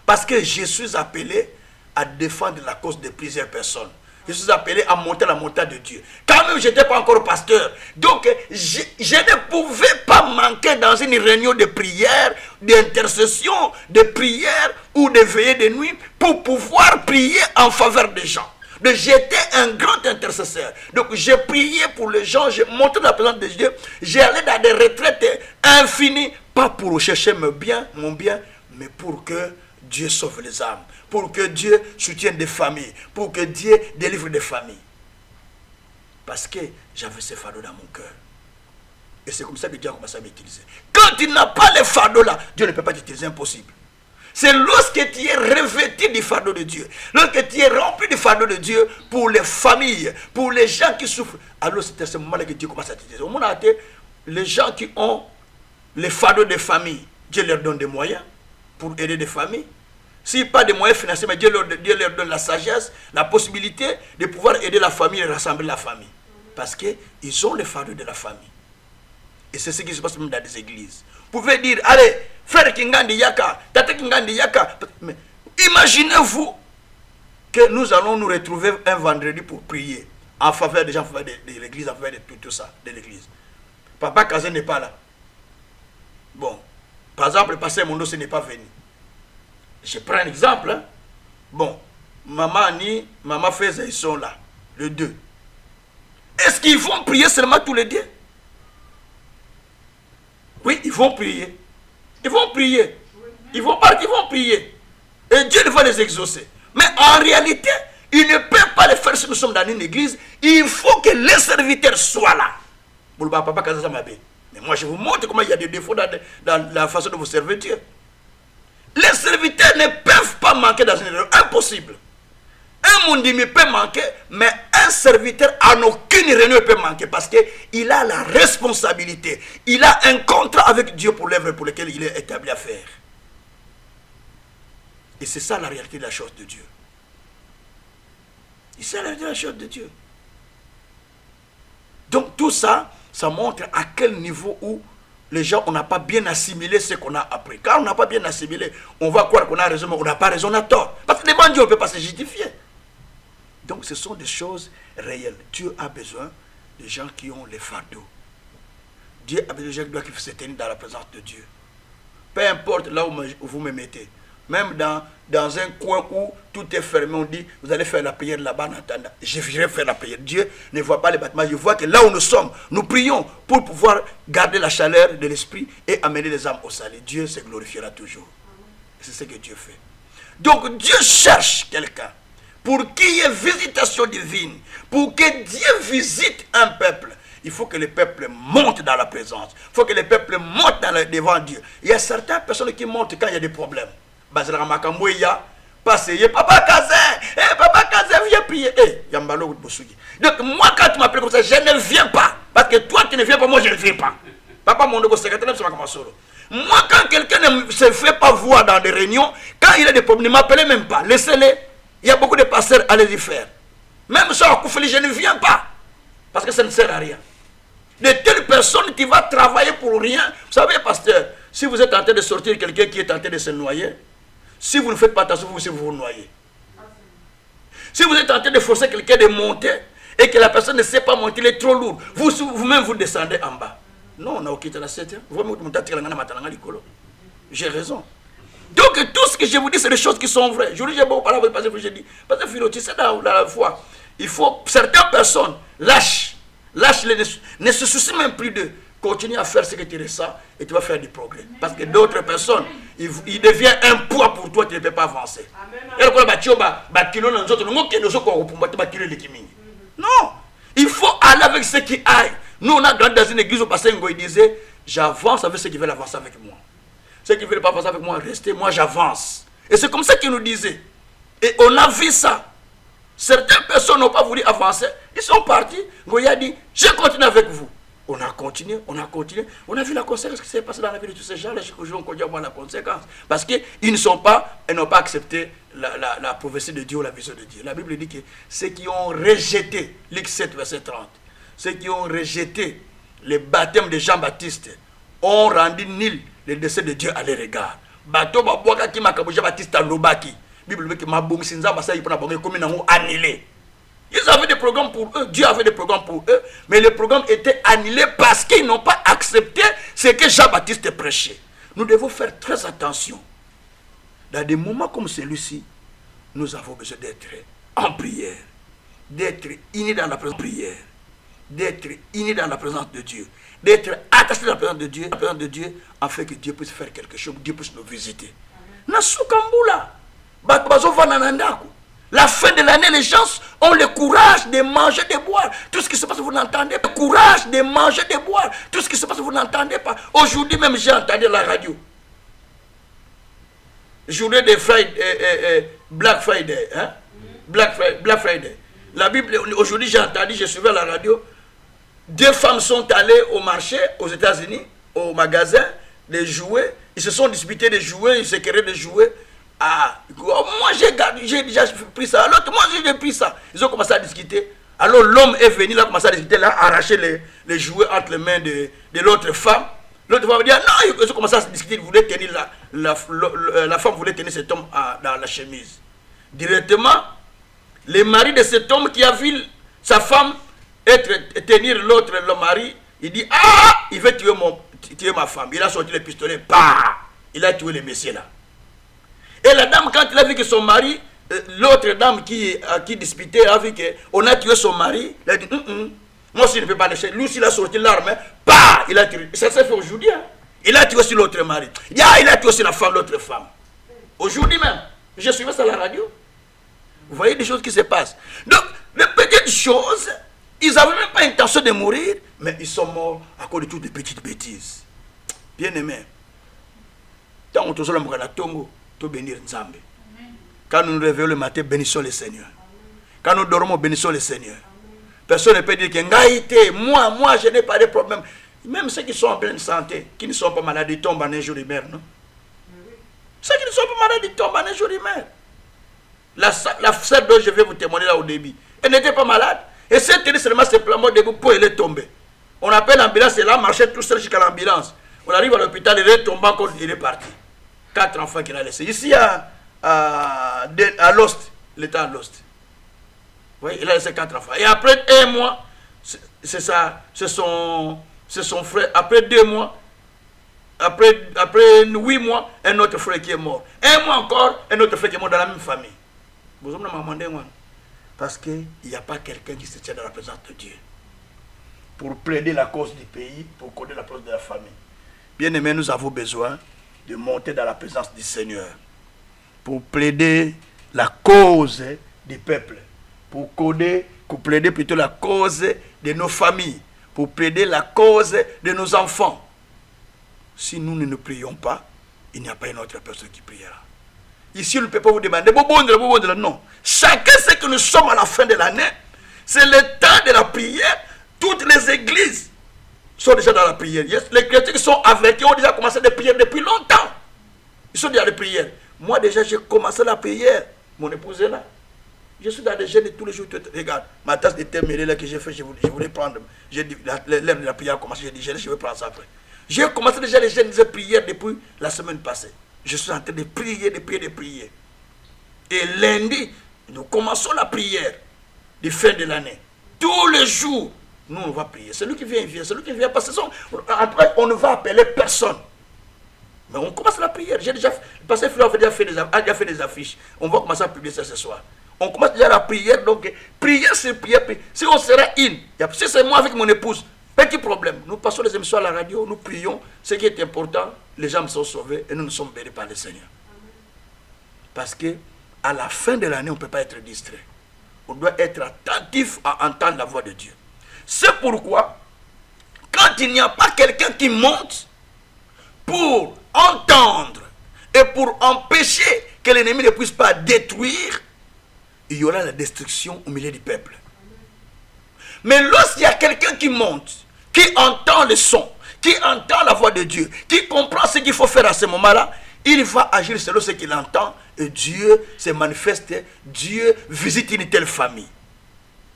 Speaker 1: Parce que je suis appelé à défendre la cause de plusieurs personnes. Je suis appelé à monter la montagne de Dieu. Quand même, je n'étais pas encore pasteur. Donc, je ne pouvais pas manquer dans une réunion de prière, d'intercession, de prière ou de veillée de nuit pour pouvoir prier en faveur des gens. Donc, j'étais un grand intercesseur. Donc, j'ai prié pour les gens, j'ai monté la présence de Dieu. J'ai allé dans des retraites infinies, pas pour chercher mon bien, mais pour que Dieu sauve les âmes, pour que Dieu soutienne des familles, pour que Dieu délivre des familles. Parce que j'avais ce fardeau dans mon cœur. Et c'est comme ça que Dieu a commencé à m'utiliser. Quand tu n'as pas le fardeau là, Dieu ne peut pas t'utiliser, impossible. C'est lorsque tu es revêtu du fardeau de Dieu, lorsque tu es rempli du fardeau de Dieu pour les familles, pour les gens qui souffrent, alors c'est à ce moment-là que Dieu commence à t'utiliser. Au moment où les gens qui ont le fardeau des familles, Dieu leur donne des moyens pour aider des familles. Si pas de moyens financiers, mais Dieu leur donne la sagesse, la possibilité de pouvoir aider la famille et rassembler la famille. Parce qu'ils ont le fardeau de la famille. Et c'est ce qui se passe même dans des églises. Vous pouvez dire, allez, frère Kingandi Yaka, tate Kingandi Yaka. Mais imaginez-vous que nous allons nous retrouver un vendredi pour prier en faveur des gens, en faveur de l'église, en faveur de tout ça, de l'église. Papa Kazé n'est pas là. Bon, par exemple, le pasteur Mondo n'est pas venu. Je prends un exemple. Hein. Bon, maman Annie, maman Feza, ils sont là, les deux. Est-ce qu'ils vont prier seulement tous les deux? Oui, ils vont prier. Ils vont prier. Ils vont partir, ils vont prier. Et Dieu va les exaucer. Mais en réalité, ils ne peuvent pas le faire si nous sommes dans une église. Il faut que les serviteurs soient là. Mais moi, je vous montre comment il y a des défauts dans la façon de vous servir Dieu. Les serviteurs ne peuvent pas manquer dans une réunion. Impossible. Un mondimi peut manquer, mais un serviteur en aucune réunion peut manquer parce qu'il a la responsabilité. Il a un contrat avec Dieu pour l'œuvre pour laquelle il est établi à faire. Et c'est ça la réalité de la chose de Dieu. Et c'est la réalité de la chose de Dieu. Donc tout ça, ça montre à quel niveau où les gens, on n'a pas bien assimilé ce qu'on a appris. Quand on n'a pas bien assimilé, on va croire qu'on a raison, mais on n'a pas raison, on a tort. Parce que devant Dieu, on ne peut pas se justifier. Donc ce sont des choses réelles. Dieu a besoin de gens qui ont les fardeaux. Dieu a besoin de gens qui se tenir dans la présence de Dieu. Peu importe là où vous me mettez. Même dans un coin où tout est fermé, on dit, vous allez faire la prière là-bas en attendant. Je viendrai faire la prière. Dieu ne voit pas les bâtiments. Je vois que là où nous sommes, nous prions pour pouvoir garder la chaleur de l'esprit et amener les âmes au salut. Dieu se glorifiera toujours. C'est ce que Dieu fait. Donc Dieu cherche quelqu'un pour qu'il y ait visitation divine, pour que Dieu visite un peuple. Il faut que le peuple monte dans la présence. Il faut que le peuple monte devant Dieu. Il y a certaines personnes qui montent quand il y a des problèmes. Papa Kazin, viens prier. Donc moi quand tu m'appelles comme ça, je ne viens pas. Parce que toi tu ne viens pas, moi je ne viens pas. Papa mon secrétaire, moi quand quelqu'un ne se fait pas voir dans des réunions, quand il a des problèmes, ne m'appelez même pas. Laissez-les. Il y a beaucoup de pasteurs, allez-y faire. Même ça, je ne viens pas. Parce que ça ne sert à rien. De telles personnes qui vont travailler pour rien. Vous savez, pasteur, si vous êtes en train de sortir quelqu'un qui est en train de se noyer, si vous ne faites pas attention, vous vous noyez. Si vous êtes en train de forcer quelqu'un de monter et que la personne ne sait pas monter, il est trop lourd, vous-même vous descendez en bas. Non, on a quitté la 7. J'ai raison. Donc tout ce que je vous dis, c'est des choses qui sont vraies. Je vous dis, j'ai beaucoup parlé parce que je dis, parce que Philo, tu sais, dans la foi, il faut, certaines personnes lâchent, ne se soucient même plus de continuer à faire ce que tu ressens et tu vas faire du progrès. Parce que d'autres personnes, il devient un poids pour toi, tu ne peux pas avancer. Non, il faut aller avec ceux qui aillent. Nous, on a grandi dans une église où Pasteur Ngo disait, j'avance avec ceux qui veulent avancer avec moi. Ceux qui ne veulent pas avancer avec moi, restez, moi j'avance. Et c'est comme ça qu'il nous disait. Et on a vu ça. Certaines personnes n'ont pas voulu avancer. Ils sont partis. Ngoya dit, je continue avec vous. On a continué. On a vu la conséquence qui s'est passée dans la vie de tous ces gens-là. On continue à voir la conséquence. Parce qu'ils n'ont pas accepté la prophétie de Dieu ou la vision de Dieu. La Bible dit que ceux qui ont rejeté, Luc 7, verset 30, ceux qui ont rejeté le baptême de Jean-Baptiste ont rendu nul le décès de Dieu à leur égard. Bateau Babouaka qui m'a kabouja Baptiste à Lobaki. Bible dit que ma boum sinza basa yipona bonge comme nango annulé. Ils avaient des programmes pour eux, Dieu avait des programmes pour eux, mais les programmes étaient annulés parce qu'ils n'ont pas accepté ce que Jean-Baptiste prêchait. Nous devons faire très attention. Dans des moments comme celui-ci, nous avons besoin d'être en prière, d'être unis dans la présence de prière, d'être unis dans la présence de Dieu, d'être attachés dans la présence de Dieu, afin que Dieu puisse faire quelque chose, Dieu puisse nous visiter. La fin de l'année, les gens ont le courage de manger, de boire. Tout ce qui se passe, vous n'entendez pas. Le courage de manger, de boire. Tout ce qui se passe, vous n'entendez pas. Aujourd'hui même, j'ai entendu la radio. Journée de Black Friday. Hein? Black Friday. La Bible, aujourd'hui, j'ai entendu, je suivais la radio. 2 femmes sont allées au marché aux États-Unis, au magasin, des jouets. Ils se sont disputés des jouets, ils se querelaient des jouets. Ah, moi j'ai déjà pris ça. Alors moi j'ai pris ça. Ils ont commencé à discuter. Alors l'homme est venu, il a commencé à discuter, là, arracher les jouets entre les mains de l'autre femme. L'autre femme dit non, ils ont commencé à discuter. Ils voulaient tenir la femme voulait tenir cet homme dans la chemise. Directement, le mari de cet homme qui a vu sa femme tenir le mari, il dit il veut tuer ma femme. Il a sorti le pistolet, il a tué le monsieur là. Et la dame, quand elle a vu que son mari, l'autre dame qui disputait, a vu qu'on a tué son mari, elle a dit moi aussi je ne peux pas laisser. Lui, s'il a sorti l'arme, il a tiré. Ça s'est fait aujourd'hui. Hein. Il a tué aussi l'autre mari. Il a tué aussi la femme, l'autre femme. Aujourd'hui même, je suivais ça à la radio. Vous voyez des choses qui se passent. Donc, les petites choses, ils n'avaient même pas intention de mourir, mais ils sont morts à cause de toutes les petites bêtises. Bien aimé. Quand on te la Tongo, tu bénir Nzambe. Quand nous nous réveillons le matin, bénissons le Seigneur. Quand nous dormons, bénissons le Seigneur. Personne ne peut dire que moi, je n'ai pas de problème. Même ceux qui sont en pleine santé, qui ne sont pas malades, ils tombent en un jour, ils meurent, non? Ceux qui ne sont pas malades, ils tombent en un jour, ils meurent. La sœur dont je vais vous témoigner là au début, elle n'était pas malade. Et cette tenue seulement simplement debout pour elle est tombée. On appelle l'ambulance et là, marchait tout seul jusqu'à l'ambulance. On arrive à l'hôpital, il est tombé encore, il est parti. 4 enfants qu'il a laissés. Ici, à Lost, l'état à Lost. Oui, il a laissé 4 enfants. Et après 1 mois, c'est son frère. Après 2 mois, après 8 mois, un autre frère qui est mort. 1 mois encore, un autre frère qui est mort dans la même famille. Vous avez demandé, parce qu'il n'y a pas quelqu'un qui se tient dans la présence de Dieu pour plaider la cause du pays, pour connaître la cause de la famille. Bien aimé, nous avons besoin de monter dans la présence du Seigneur pour plaider la cause du peuple, pour plaider plutôt la cause de nos familles, pour plaider la cause de nos enfants. Si nous ne prions pas, il n'y a pas une autre personne qui priera. Ici, on ne peut pas vous demander, non. Chacun sait que nous sommes à la fin de l'année. C'est le temps de la prière. Toutes les églises sont déjà dans la prière. Les chrétiens qui sont avec eux ont déjà commencé à prier depuis longtemps. Ils sont déjà dans la prière. Moi, déjà, j'ai commencé la prière. Mon épouse est là. Je suis dans des jeûnes tous les jours. Regarde, ma tasse de thé mêlée là que j'ai fait, je voulais prendre. J'ai dit, l'heure de la prière a commencé. J'ai dit, je vais prendre ça après. J'ai commencé déjà les jeûnes de prière depuis la semaine passée. Je suis en train de prier, de prier. Et lundi, nous commençons la prière de fin de l'année. Tous les jours, nous, on va prier. Celui qui vient, celui qui vient, parce que après, on ne va appeler personne. Mais on commence la prière. J'ai déjà, parce que Fleur a déjà fait des affiches. On va commencer à publier ça ce soir. On commence déjà la prière, donc prière, c'est prière. Si on sera si c'est moi avec mon épouse, petit problème. Nous passons les émissions à la radio, nous prions. Ce qui est important, les gens sont sauvés et nous sommes bénis par le Seigneur. Parce que à la fin de l'année, on ne peut pas être distrait. On doit être attentif à entendre la voix de Dieu. C'est pourquoi, quand il n'y a pas quelqu'un qui monte pour entendre et pour empêcher que l'ennemi ne puisse pas détruire, il y aura la destruction au milieu du peuple. Mais lorsqu'il y a quelqu'un qui monte, qui entend le son, qui entend la voix de Dieu, qui comprend ce qu'il faut faire à ce moment-là, il va agir selon ce qu'il entend et Dieu se manifeste, Dieu visite une telle famille.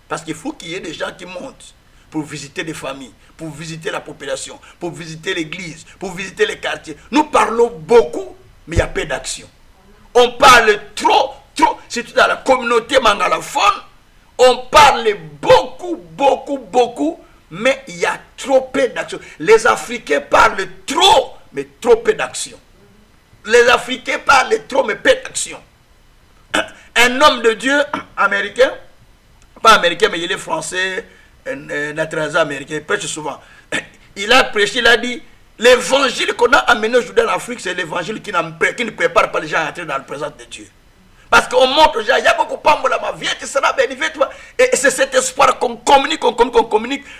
Speaker 1: Parce qu'il faut qu'il y ait des gens qui montent pour visiter des familles, pour visiter la population, pour visiter l'église, pour visiter les quartiers. Nous parlons beaucoup, mais il y a peu d'action. On parle trop, surtout dans la communauté mangalophone, on parle beaucoup, mais il y a trop peu d'action. Les Africains parlent trop, mais trop peu d'action. Les Africains parlent trop, mais peu d'action. Un homme de Dieu américain, pas américain, mais il est français, naturalisé américain, il prêche souvent. Il a prêché, il a dit, l'évangile qu'on a amené aujourd'hui en Afrique, c'est l'évangile qui ne prépare pas les gens à entrer dans la présence de Dieu. Parce qu'on montre aux gens, il y a beaucoup de pambola, viens, tu seras béni, viens, toi. Et c'est cet espoir qu'on communique,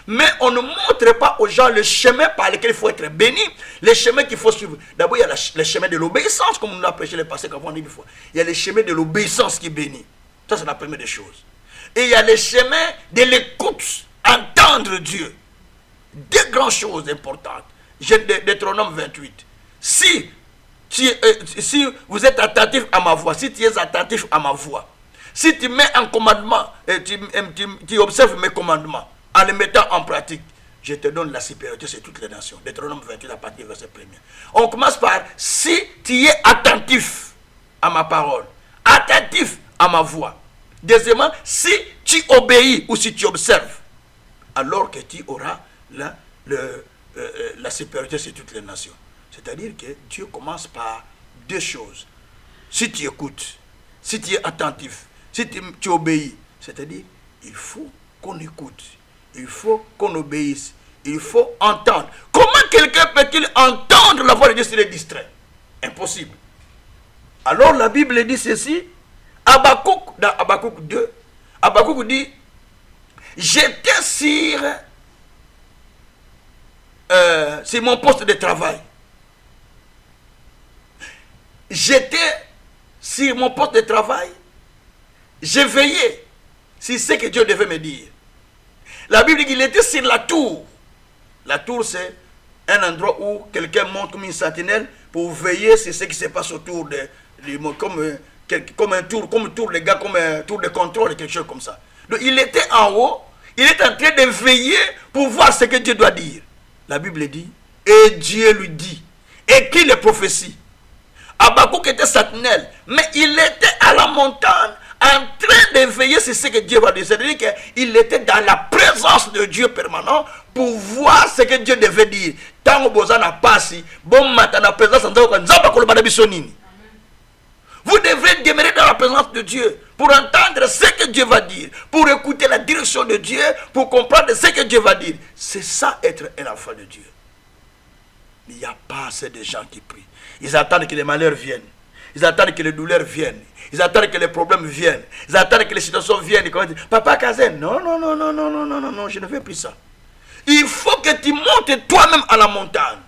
Speaker 1: mais on ne montre pas aux gens le chemin par lequel il faut être béni, les chemins qu'il faut suivre. D'abord, il y a le chemin de l'obéissance, comme on a prêché les passés qu'avant dit une fois. Il y a le chemin de l'obéissance qui est béni. Ça, c'est la première des choses. Et il y a le chemin de l'écoute, entendre Dieu. Deux grandes choses importantes. Deutéronome 28. Si vous êtes attentif à ma voix, si tu es attentif à ma voix, si tu mets un commandement, tu observes mes commandements, en les mettant en pratique, je te donne la supériorité sur toutes les nations. Deutéronome 28 à partir du verset 1er. On commence par, si tu es attentif à ma parole, attentif à ma voix. Deuxièmement, si tu obéis ou si tu observes, alors que tu auras la supériorité sur toutes les nations. C'est-à-dire que Dieu commence par deux choses. Si tu écoutes, si tu es attentif, si tu obéis, c'est-à-dire il faut qu'on écoute, il faut qu'on obéisse, il faut entendre. Comment quelqu'un peut-il entendre la voix de Dieu s'il est distrait? Impossible. Alors la Bible dit ceci, Habakkuk, dans Habakkuk 2, Habakkuk dit, j'étais sur mon poste de travail. J'étais sur mon poste de travail, je veillais sur ce que Dieu devait me dire. La Bible dit qu'il était sur la tour. La tour, c'est un endroit où quelqu'un monte comme une sentinelle pour veiller sur ce qui se passe autour comme un tour de gars, comme un tour de contrôle, quelque chose comme ça. Donc il était en haut, il est en train de veiller pour voir ce que Dieu doit dire. La Bible dit, et Dieu lui dit, écrit les prophéties. Habakkuk était sentinelle, mais il était à la montagne en train de veiller sur ce que Dieu va dire. C'est-à-dire qu'il était dans la présence de Dieu permanent pour voir ce que Dieu devait dire. Tant que vous n'a pas si, bon matin, la présence de Dieu. Vous devrez demeurer dans la présence de Dieu pour entendre ce que Dieu va dire, pour écouter la direction de Dieu, pour comprendre ce que Dieu va dire. C'est ça être un enfant de Dieu. Il n'y a pas assez de gens qui prient. Ils attendent que les malheurs viennent. Ils attendent que les douleurs viennent. Ils attendent que les problèmes viennent. Ils attendent que les situations viennent. Ils disent, Papa Kazen, non, je ne fais plus ça. Il faut que tu montes toi-même à la montagne.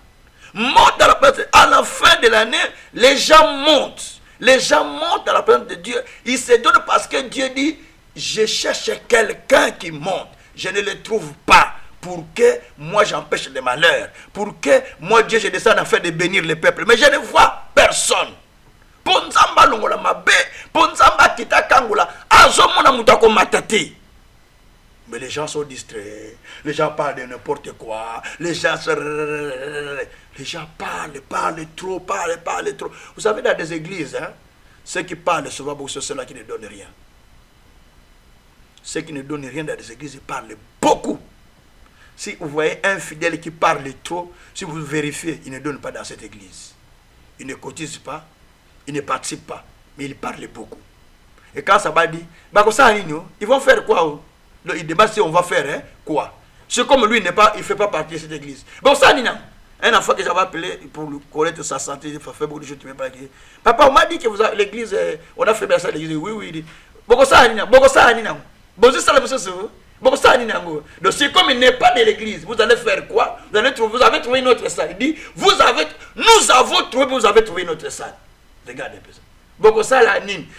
Speaker 1: Monte à la place. À la fin de l'année, les gens montent. Les gens montent à la présence de Dieu. Ils se donnent parce que Dieu dit, je cherche quelqu'un qui monte. Je ne le trouve pas. Pour que moi j'empêche les malheurs. Pour que moi Dieu je descende afin de bénir le peuple. Mais je ne vois personne. Ponzamba longola mabe. Ponzamba kita kangola. Azomona mutako matati. Mais les gens sont distraits. Les gens parlent de n'importe quoi. Les gens parlent trop. Vous savez, dans des églises, hein, ceux qui parlent souvent, c'est ceux-là qui ne donnent rien. Ceux qui ne donnent rien dans des églises, ils parlent beaucoup. Si vous voyez un fidèle qui parle trop, si vous vérifiez, il ne donne pas dans cette église. Il ne cotise pas, il ne participe pas, mais il parle beaucoup. Et quand ça va dire, ils vont faire quoi? Il débat si on va faire hein, quoi. C'est comme lui, il ne fait pas partie de cette église. Bon, ça, un enfant que j'avais appelé pour connaître sa santé, il fait beaucoup de choses, tu ne peux pas dire. Papa, on m'a dit que l'église, on a fait bien ça à l'église. Oui, il dit. Donc c'est comme il n'est pas de l'église. Vous allez faire quoi? Vous avez trouvé une autre salle. Il dit, nous avons trouvé une autre salle. Regardez un peu ça.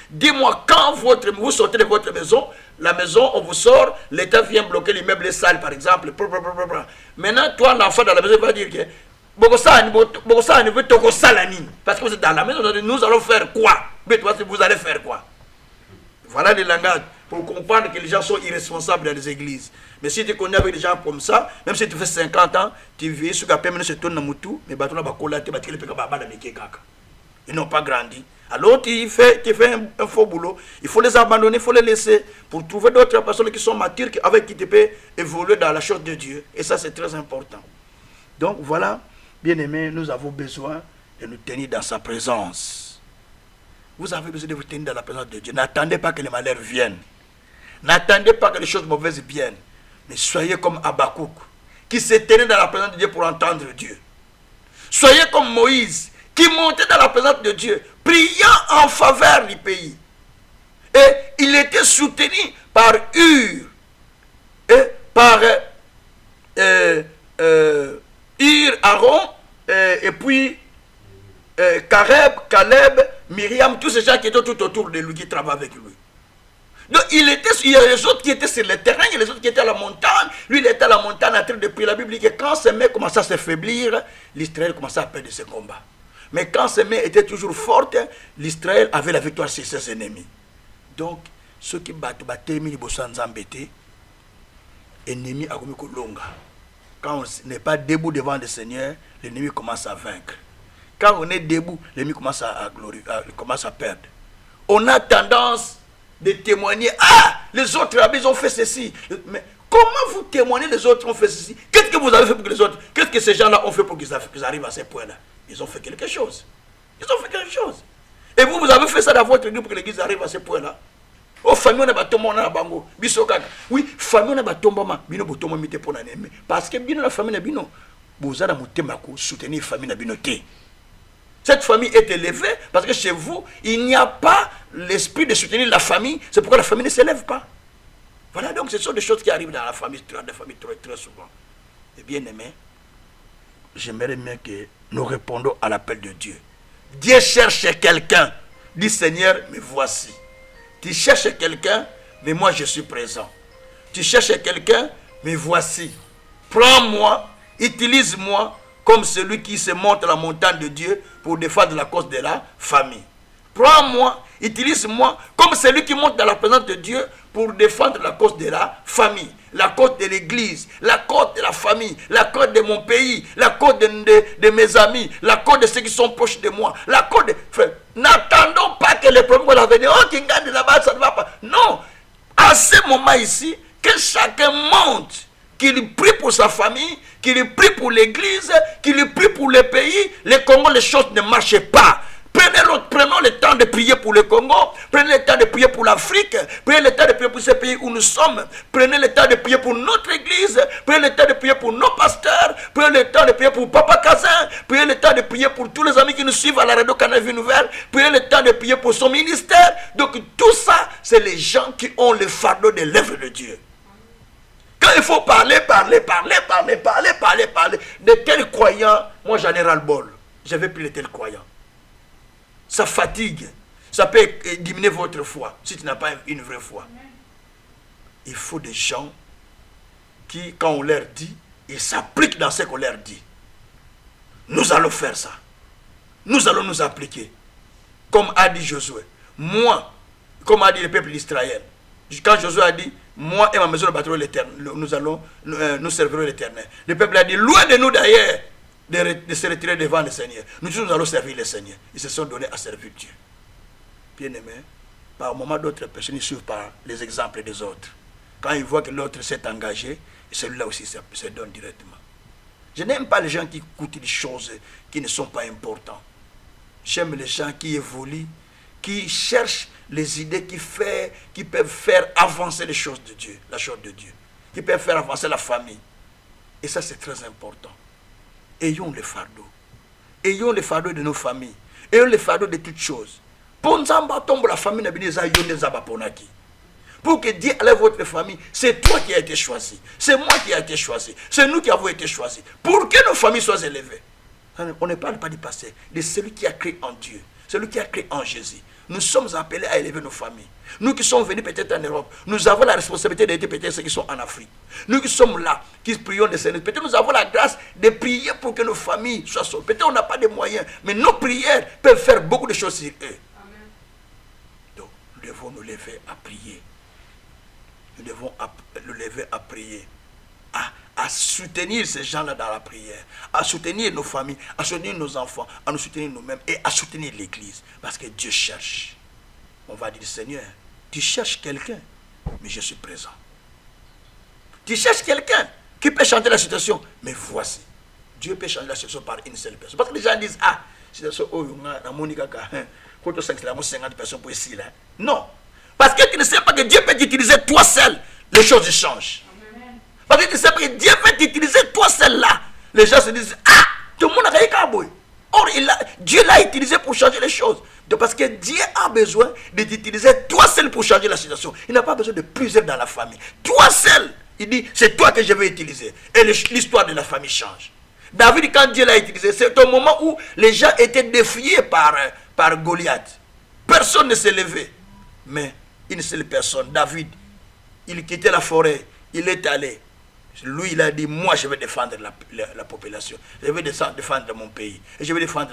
Speaker 1: Dis-moi, quand vous sortez de votre maison, la maison, on vous sort, l'État vient bloquer l'immeuble sale, par exemple. Maintenant, toi, l'enfant dans la maison, va dire que parce que vous êtes dans la maison, nous allons faire quoi? Mais toi, vous allez faire quoi? Voilà le langage pour comprendre que les gens sont irresponsables dans les églises. Mais si tu connais avec des gens comme ça, même si tu fais 50 ans, tu vis sur la se tourne dans Moutou, mais ils n'ont pas grandi. Alors tu fais un faux boulot. Il faut les abandonner, il faut les laisser pour trouver d'autres personnes qui sont matures, avec qui tu peux évoluer dans la chose de Dieu. Et ça, c'est très important. Donc voilà, bien aimés, nous avons besoin de nous tenir dans sa présence. Vous avez besoin de vous tenir dans la présence de Dieu. N'attendez pas que les malheurs viennent. N'attendez pas que les choses mauvaises viennent. Mais soyez comme Habakkuk, qui se tenait dans la présence de Dieu pour entendre Dieu. Soyez comme Moïse, qui montait dans la présence de Dieu, priant en faveur du pays. Et il était soutenu par Hur, et par Hur, Aaron, et puis Caleb, Myriam, tous ces gens qui étaient tout autour de lui, qui travaillaient avec lui. Donc il y a les autres qui étaient sur le terrain, il y a les autres qui étaient à la montagne. Lui, il était à la montagne en train de prier. La Bible dit que quand ces mains commençaient à s'affaiblir, l'Israël commençait à perdre ses combats. Mais quand ces mains étaient toujours fortes, l'Israël avait la victoire sur ses ennemis. Donc, ceux qui battent, ennemi a commis longa. Quand on n'est pas debout devant le Seigneur, l'ennemi commence à vaincre. Quand on est debout, l'ennemi commence à perdre. On a tendance de témoigner, les autres ils ont fait ceci. Mais comment vous témoignez les autres ont fait ceci? Qu'est-ce que vous avez fait pour que les autres? Qu'est-ce que ces gens-là ont fait pour qu'ils arrivent à ces points-là? Ils ont fait quelque chose. Et vous avez fait ça dans votre église pour que l'église arrive à ce point-là. Oh, famille, on a batomba, on a bango. Oui, famille, on a batomba, bino botomba mite pour l'année. Parce que bino la famille, bino. vous allez soutenir la famille nabinoté. Cette famille est élevée parce que chez vous, il n'y a pas l'esprit de soutenir la famille. C'est pourquoi la famille ne s'élève pas. Voilà, donc ce sont des choses qui arrivent dans la famille, très souvent. Et bien aimé, j'aimerais bien que nous répondons à l'appel de Dieu. Dieu cherche quelqu'un. Dit Seigneur, me voici. Tu cherches quelqu'un, mais moi je suis présent. Tu cherches quelqu'un, mais voici. Prends-moi, utilise-moi comme celui qui se monte à la montagne de Dieu pour défendre la cause de la famille. Prends-moi, utilise-moi comme celui qui monte dans la présence de Dieu pour défendre la cause de la famille, la cause de l'église, la cause de la famille, la cause de mon pays, la cause de mes amis, la cause de ceux qui sont proches de moi, la cause de... N'attendons pas que les problèmes vont venir. Oh, qui gagne là-bas, ça ne va pas. Non. À ce moment ici, que chacun monte, qu'il prie pour sa famille, qu'il prie pour l'église, qu'il prie pour le pays. Le Congo, les choses ne marchent pas. Prenons le temps de prier pour le Congo, prenez le temps de prier pour l'Afrique, prenez le temps de prier pour ces pays où nous sommes, prenez le temps de prier pour notre église, prenez le temps de prier pour nos pasteurs, prenez le temps de prier pour Papa Kazin, prenez le temps de prier pour tous les amis qui nous suivent à la radio Canal Vie Nouvelle, prenez le temps de prier pour son ministère. Donc tout ça, c'est les gens qui ont le fardeau de l'œuvre de Dieu. Quand il faut parler de tels croyants, moi j'en ai ras-le-bol. Je ne veux plus de tels croyants. Ça fatigue. Ça peut diminuer votre foi si tu n'as pas une vraie foi. Il faut des gens qui, quand on leur dit, ils s'appliquent dans ce qu'on leur dit. Nous allons faire ça. Nous allons nous appliquer. Comme a dit Josué. Moi, comme a dit le peuple d'Israël. Quand Josué a dit, moi et ma maison nous battrons l'Éternel, nous servirons l'Éternel. Le peuple a dit, loin de nous d'ailleurs, de se retirer devant le Seigneur. Nous allons servir le Seigneur. Ils se sont donnés à servir Dieu. Bien aimé, par moment d'autres personnes, ils suivent par les exemples des autres. Quand ils voient que l'autre s'est engagé, celui-là aussi se donne directement. Je n'aime pas les gens qui écoutent des choses qui ne sont pas importantes. J'aime les gens qui évoluent, qui cherchent les idées qui peuvent faire avancer les choses de Dieu, la chose de Dieu, qui peuvent faire avancer la famille. Et ça, c'est très important. Ayons le fardeau. Ayons le fardeau de nos familles. Ayons le fardeau de toutes choses. Pour que Dieu élève votre famille, c'est toi qui as été choisi. C'est moi qui ai été choisi. C'est nous qui avons été choisis. Pour que nos familles soient élevées. On ne parle pas du passé, de celui qui a créé en Dieu. Celui qui a créé en Jésus. Nous sommes appelés à élever nos familles. Nous qui sommes venus peut-être en Europe, nous avons la responsabilité d'aider peut-être ceux qui sont en Afrique. Nous qui sommes là, qui prions le Seigneur, peut-être nous avons la grâce de prier pour que nos familles soient sauvées. Peut-être on n'a pas de moyens, mais nos prières peuvent faire beaucoup de choses sur eux. Amen. Donc, nous devons nous lever à prier. Nous devons nous lever à prier. À soutenir ces gens-là dans la prière, à soutenir nos familles, à soutenir nos enfants, à nous soutenir nous-mêmes et à soutenir l'Église. Parce que Dieu cherche. On va dire, Seigneur, tu cherches quelqu'un, mais je suis présent. Tu cherches quelqu'un qui peut changer la situation, mais voici. Dieu peut changer la situation par une seule personne. Parce que les gens disent, situation, quand 50 personnes pour ici, là. Non. Parce que tu ne sais pas que Dieu peut t'utiliser toi seul, les choses changent. Parce que tu sais que Dieu peut t'utiliser toi seul là. Les gens se disent, tout le monde a gagné Kaboy. Or, Dieu l'a utilisé pour changer les choses. Donc, parce que Dieu a besoin de t'utiliser toi seul pour changer la situation. Il n'a pas besoin de plusieurs dans la famille. Toi seul, il dit, c'est toi que je vais utiliser. Et l'histoire de la famille change. David, quand Dieu l'a utilisé, c'est au moment où les gens étaient défiés par Goliath. Personne ne s'est levé. Mais une seule personne, David, il quittait la forêt, il est allé. Lui, il a dit, moi, je vais défendre la population. Je vais défendre mon pays. Et je vais défendre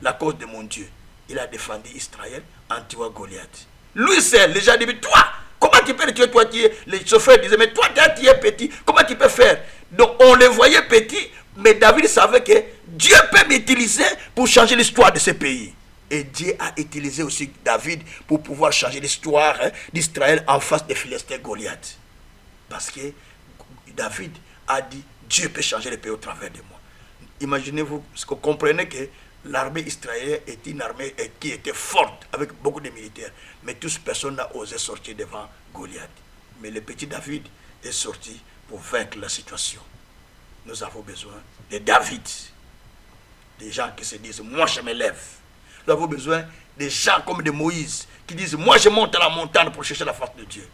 Speaker 1: la cause de mon Dieu. Il a défendu Israël en tuant Goliath. Lui seul, les gens disent, toi, comment tu peux le tuer, toi, les chauffeurs disaient, mais toi, tu es petit, comment tu peux faire? Donc, on le voyait petit, mais David savait que Dieu peut m'utiliser pour changer l'histoire de ce pays. Et Dieu a utilisé aussi David pour pouvoir changer l'histoire d'Israël en face des Philistins Goliath. Parce que David a dit, Dieu peut changer le pays au travers de moi. Imaginez-vous, comprenez que l'armée israélienne est une armée qui était forte, avec beaucoup de militaires. Mais tous, personne n'a osé sortir devant Goliath. Mais le petit David est sorti pour vaincre la situation. Nous avons besoin de David. Des gens qui se disent, moi je me lève. Nous avons besoin des gens comme de Moïse, qui disent, moi je monte à la montagne pour chercher la face de Dieu.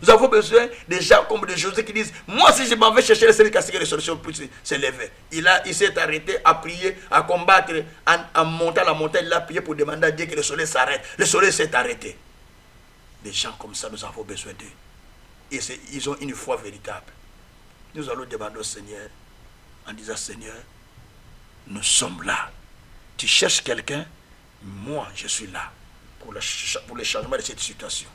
Speaker 1: Nous avons besoin des gens comme de José qui disent, moi si je m'en vais chercher le Seigneur, que les solutions puissent se lever. Il s'est arrêté à prier, à combattre, en montant à la montagne, il a prié pour demander à Dieu que le soleil s'arrête. Le soleil s'est arrêté. Des gens comme ça, nous avons besoin d'eux. Et ils ont une foi véritable. Nous allons demander au Seigneur, en disant, Seigneur, nous sommes là. Tu cherches quelqu'un, moi je suis là pour le changement de cette situation.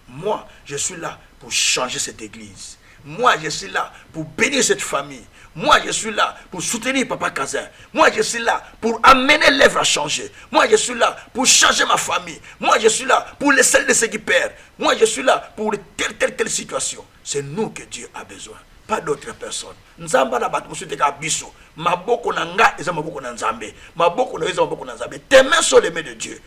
Speaker 1: Moi, je suis là pour changer cette église. Moi, je suis là pour bénir cette famille. Moi, je suis là pour soutenir Papa Kazin. Moi, je suis là pour amener l'œuvre à changer. Moi, je suis là pour changer ma famille. Moi, je suis là pour laisser de ceux qui perdent. Moi, je suis là pour telle situation. C'est nous que Dieu a besoin, pas d'autres personnes. Nzamba na batu musute ka biso. Maboko na nga eza maboko na Nzambe. Maboko na eza maboko na Nzambe. Tes mains sont les mains de Dieu.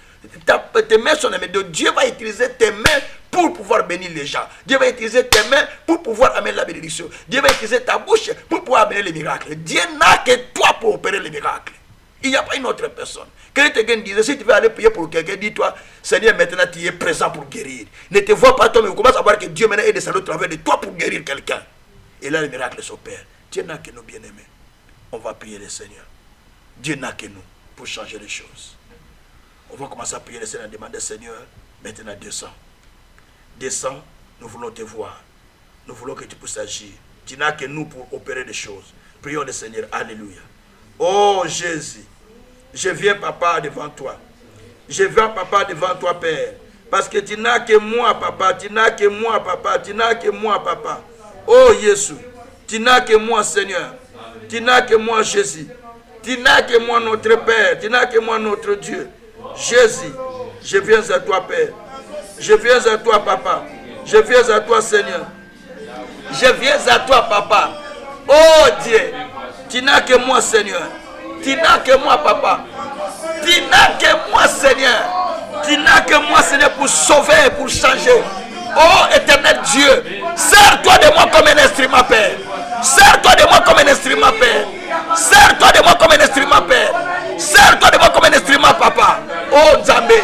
Speaker 1: Tes mains sont les mains de Dieu. Dieu va utiliser tes mains pour pouvoir bénir les gens. Dieu va utiliser tes mains pour pouvoir amener la bénédiction. Dieu va utiliser ta bouche pour pouvoir amener les miracles. Dieu n'a que toi pour opérer les miracles. Il n'y a pas une autre personne. Quelqu'un disait, si tu veux aller prier pour quelqu'un, dis-toi, Seigneur, maintenant tu es présent pour guérir. Ne te vois pas toi, mais commence à voir que Dieu maintenant est descendu au travers de toi pour guérir quelqu'un. Et là, le miracle s'opère. Dieu n'a que nous, bien-aimés. On va prier le Seigneur. Dieu n'a que nous pour changer les choses. On va commencer à prier le Seigneur, demander, Seigneur, maintenant descends. Descends, nous voulons te voir. Nous voulons que tu puisses agir. Tu n'as que nous pour opérer des choses. Prions le Seigneur. Alléluia. Oh Jésus, je viens, Papa, devant toi. Je viens, Papa, devant toi, Père. Parce que tu n'as que moi, Papa. Tu n'as que moi, Papa. Tu n'as que moi, Papa. Oh Jésus, tu n'as que moi, Seigneur. Tu n'as que moi, Jésus. Tu n'as que moi, notre Père. Tu n'as que moi, notre Dieu. Jésus, je viens à toi, Père. Je viens à toi, Papa. Je viens à toi, Seigneur. Je viens à toi, Papa. Oh Dieu, tu n'as que moi, Seigneur. Tu n'as que moi, Papa. Tu n'as que moi, Seigneur. Tu n'as que moi, Seigneur, pour sauver, pour changer. Oh éternel Dieu, sers-toi de moi comme un instrument, Père. Sers-toi de moi comme un instrument, Père. Sers-toi de moi comme un instrument, Père. Sers-toi de moi comme un instrument, Papa. Oh Nzambé,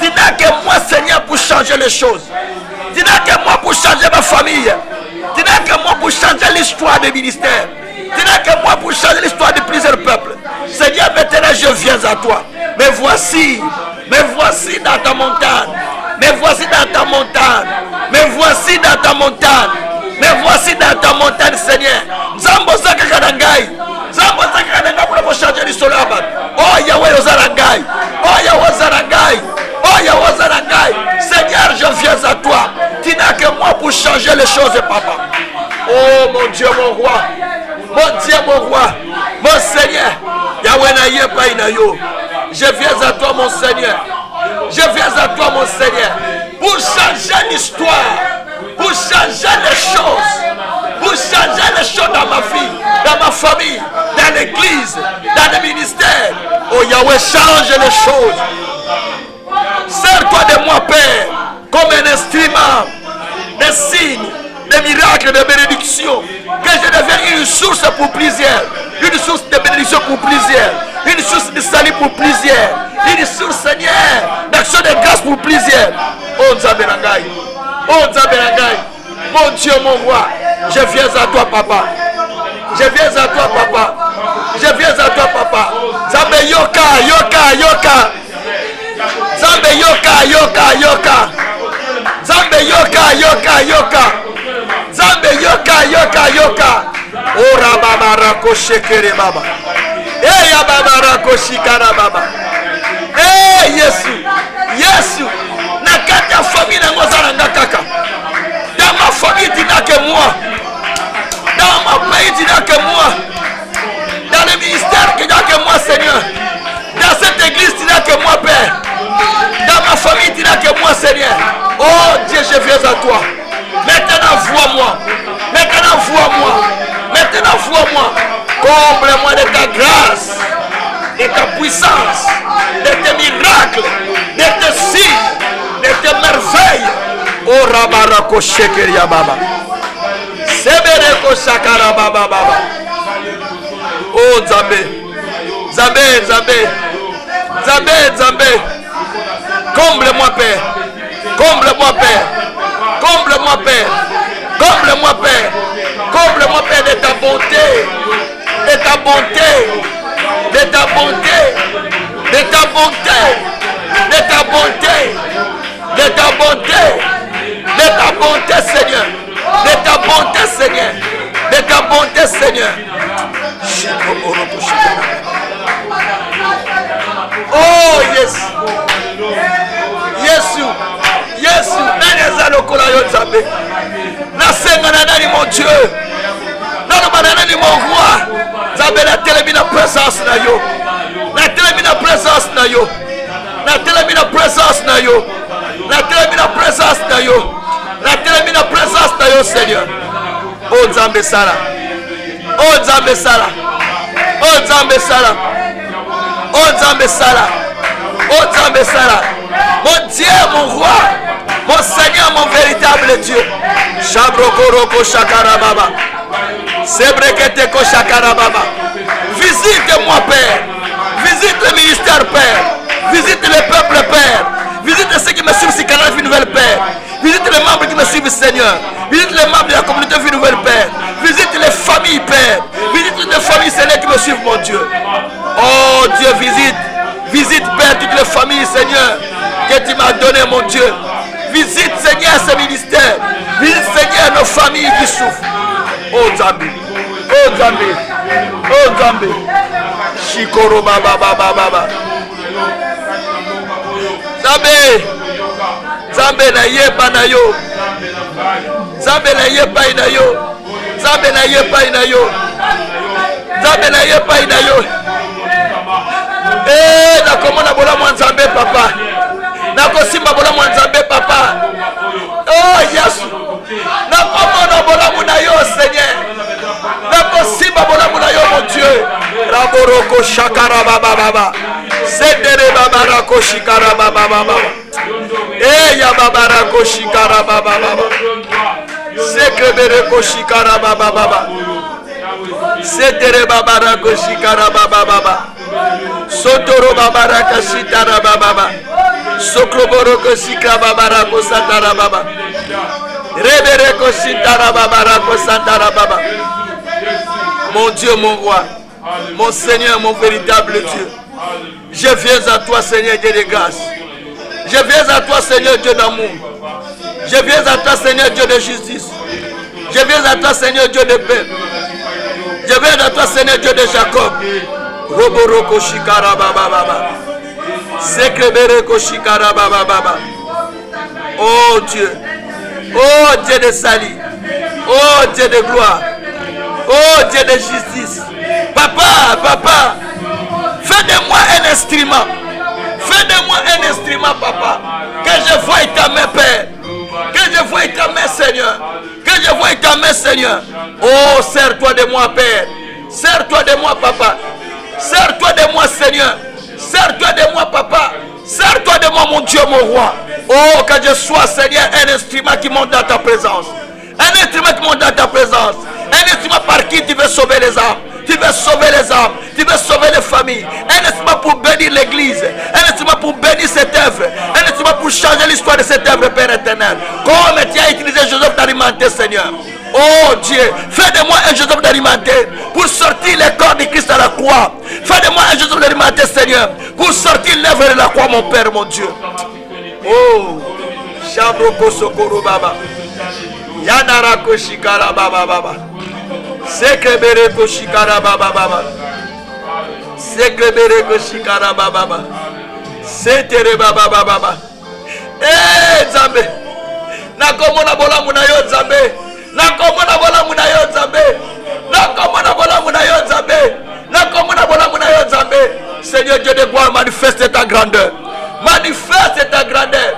Speaker 1: tu n'as que moi, Seigneur, pour changer les choses. Tu n'as que moi pour changer ma famille. Tu n'as que moi pour changer l'histoire des ministères. Tu n'as que moi pour changer l'histoire de plusieurs peuples. Seigneur, maintenant je viens à toi. Mais voici dans ta montagne. Mais voici dans ta montagne. Mais voici dans ta montagne. Mais voici dans ta montagne, Seigneur. Zambo Sakakanangai. Zambo Sakakanangai pour changer l'histoire. Oh Yahweh Ozarangai. Oh Yahweh Ozarangai. Oh Yahweh Ozarangai. Seigneur, je viens à toi. Tu n'as que moi pour changer les choses, Papa. Oh mon Dieu, mon roi. Mon Dieu, mon roi. Mon Seigneur. Yahweh Naye Painayo. Je viens à toi, mon Seigneur. Je viens à toi, mon Seigneur, pour changer l'histoire, pour changer les choses, pour changer les choses dans ma vie, dans ma famille, dans l'église, dans le ministère. Oh Yahweh, change les choses. Sers-toi de moi, Père, comme un instrument, des signes, des miracles, des bénédictions, que je devienne une source pour plusieurs, une source de bénédiction pour plusieurs, une source de salut pour plusieurs, une source, Seigneur, d'action de grâce pour plusieurs. Oh Nzamberangai, oh Nzamberangai, mon Dieu, mon roi, je viens à toi, Papa. Je viens à toi, Papa. Je viens à toi, Papa. Nzambe yoka, yoka, yoka. Nzambe yoka, yoka, yoka. Nzambe yoka, yoka, yoka. Nzambe yoka, yoka, yoka. Oh Rababa rako shekere baba. Eh ya baba rako shikara baba. Eh Yesu, Yesu. Nakata famille na ngozaranga kaka. Dans ma famille tu n'as que moi. Dans ma pays tu n'as que moi. Dans le ministère tu n'as que moi, Seigneur. Dans cette église tu n'as que moi, Père. Dans ma famille tu n'as que moi, Seigneur. Oh Dieu, je viens à toi. Maintenant vois-moi. Maintenant vois-moi. Maintenant vois-moi. Comble-moi de ta grâce, de ta puissance, de tes miracles, de tes signes, de tes merveilles. Oh Rabarako Shekeria Baba. Sebereko Shakara Baba Baba. Oh Nzambe. Nzambe, Nzambe. Nzambe, Nzambe. Comble-moi, Père. Comble-moi, Père. Comble-moi, Père. Comble-moi, Père. Comble-moi, Père, de ta bonté. De ta bonté. De ta bonté. De ta bonté. De ta bonté. De ta bonté. De ta bonté, Seigneur. De ta bonté, Seigneur. De ta bonté, Seigneur. Oh, yes. Yesu. Yesu. Nani azalokola yo Nzambe. Nasenga na nani mon Dieu. Naloba na nani mon roi. Nzambe na telemi na présence na yo. Na telemi na présence na yo. Na telemi na présence na yo. Na telemi na présence na yo. Na telemi na présence na yo Seigneur. Oh Nzambe sala. Oh Nzambe sala. Oh Nzambe sala. Oh Nzambe sala. Oh Nzambe sala. Mon Dieu, mon roi. Mon Seigneur, mon véritable Dieu. Shabroko Shakara Baba. Sebreketeko Shakara Baba. Visite-moi, Père. Visite le ministère, Père. Visite le peuple, Père. Visite ceux qui me suivent sur Canal Vie Nouvelle, Père. Visite les membres qui me suivent, Seigneur. Visite les membres de la communauté Vie Nouvelle, Père. Visite les familles, Père. Visite toutes les familles, Seigneur, qui me suivent, mon Dieu. Oh Dieu, visite. Visite, Père, toutes les familles, Seigneur, que tu m'as donné, mon Dieu. Visite, Seigneur, ce ministère. Visite, Seigneur, nos familles qui souffrent. Oh Nzambe. Oh Nzambe. Oh Nzambe. Shikoro Baba Baba Baba. Nzambe. Nzambe na yeba na yo. Nzambe na yeba na yo. Nzambe na yeba na yo. Nzambe na yeba na yo. Eh, nakomona bola mwa Nzambe papa. Nakosimba bola mwa Nzambe papa. Oh Yesu. Nakomona bola mwa yo Seigneur. Nakosimba bola mwa yo mon Dieu. Raboroko shakara baba baba. Sedere baba rako shikara baba baba. Eh ya baba rako shikara baba baba. Sekrebere ko shikara baba baba. Sedere baba rako shikara baba baba. Sotoro baba raka shitara baba baba. Sokroboro ko shikara baba rako satara baba. Rebere ko shitara baba rako satara baba. Mon Dieu, mon roi, mon Seigneur, mon véritable Dieu. Je viens à toi, Seigneur Dieu de grâce. Je viens à toi, Seigneur Dieu d'amour. Je viens à toi, Seigneur Dieu de justice. Je viens à toi, Seigneur Dieu de paix. Je viens à toi, Seigneur Dieu de Jacob. Roboroko shikara baba baba. Sekrebereko shikara baba baba. Oh Dieu. Oh Dieu de salut. Oh Dieu de gloire. Oh Dieu de justice. Papa, papa. Fais de moi un instrument. Fais de moi un instrument, papa. Que je voie ta main, Père. Que je voie ta main, Seigneur. Que je voie ta main, Seigneur. Oh, sers-toi de moi, Père. Sers-toi de moi, papa. Sers-toi de moi, Seigneur. Sers-toi de moi, papa. Sers-toi de moi, mon Dieu, mon roi. Oh, que je sois, Seigneur, un instrument qui monte dans ta présence. Un instrument qui monte dans ta présence. Un instrument par qui tu veux sauver les âmes. Tu veux sauver les âmes. Tu veux sauver les familles. Un instrument pour bénir l'église. Un instrument pour bénir cette œuvre. Un instrument pour changer l'histoire de cette œuvre, Père éternel. Comme tu as utilisé Joseph d'Arimathée, Seigneur. Oh Dieu, fais de moi un Joseph d'Arimathée pour sortir le corps de Christ à la croix. Fais de moi un Joseph d'Arimathée, Seigneur, pour sortir l'œuvre de la croix, mon Père, mon Dieu. Oh, Shabroko Sokoro Baba. Yanarako Shikara Baba Baba. Sekrebereko Shikara Baba Baba. Sekrebereko Shikara Baba Baba. Setere Baba Baba. Eh Nzambe. Nakomona bola muna yo Nzambe. Nakomona bola muna yo Nzambe. Nakomona bola muna yo Nzambe. Nakomona bola muna yo Nzambe. Seigneur Dieu de gloire, manifeste ta grandeur. Manifeste ta grandeur.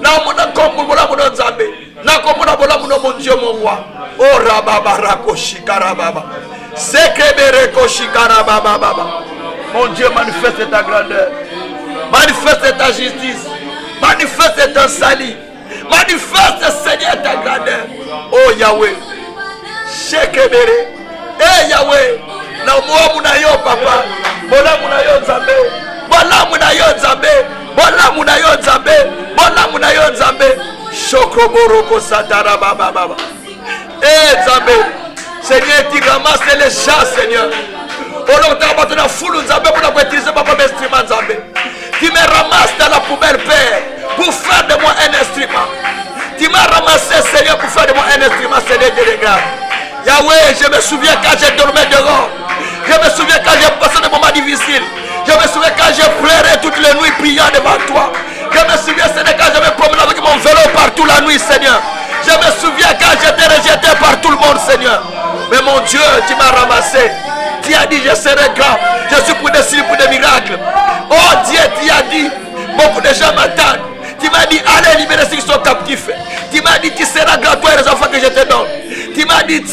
Speaker 1: Nakomona kombo bola muna Nzambe. Nakomona bola muna mon Dieu mon roi. Oh rababa rako shikara baba. Sekebereko shikara baba baba. Mon Dieu, manifeste ta grandeur. Manifeste ta justice. Manifeste ton salut. Manifeste, Seigneur, ta grandeur. Oh Yahweh. Shekebere. Eh Yahweh. na moamu na yo papa. Bolamu na yo Nzambe. Bolamu na yo Nzambe. Bolamu na yo Nzambe. Bolamu na yo Nzambe. Shokoboroko satara baba baba. Eh Nzambe. Seigneur, tu ramasses les chats, Seigneur. Oh, tu as battu la foule Nzambe pour utiliser papa mes instruments Nzambe. Tu me ramasses dans la poubelle, Père, pour faire de moi un instrument. Tu m'as ramassé, Seigneur, pour faire de moi un instrument, Seigneur, Dieu de grâce. Yahweh, je me souviens quand j'ai dormi dehors. Je me souviens quand j'ai passé des moments difficiles. Je me souviens quand j'ai pleuré toutes les nuits priant devant toi. Je me souviens, Seigneur, quand je me promenais avec mon vélo partout la nuit, Seigneur. Je me souviens quand j'étais rejeté par tout le monde, Seigneur. Mais mon Dieu, tu m'as ramassé. Tu as dit, je serai grand. Je suis pour des signes, pour des miracles. Oh Dieu, tu as dit, beaucoup de gens m'attendent. Tu m'as dit, allez libérer ceux qui sont captifs. Tu m'as dit, tu seras grand, toi et les enfants que je te donne. Tu m'as dit,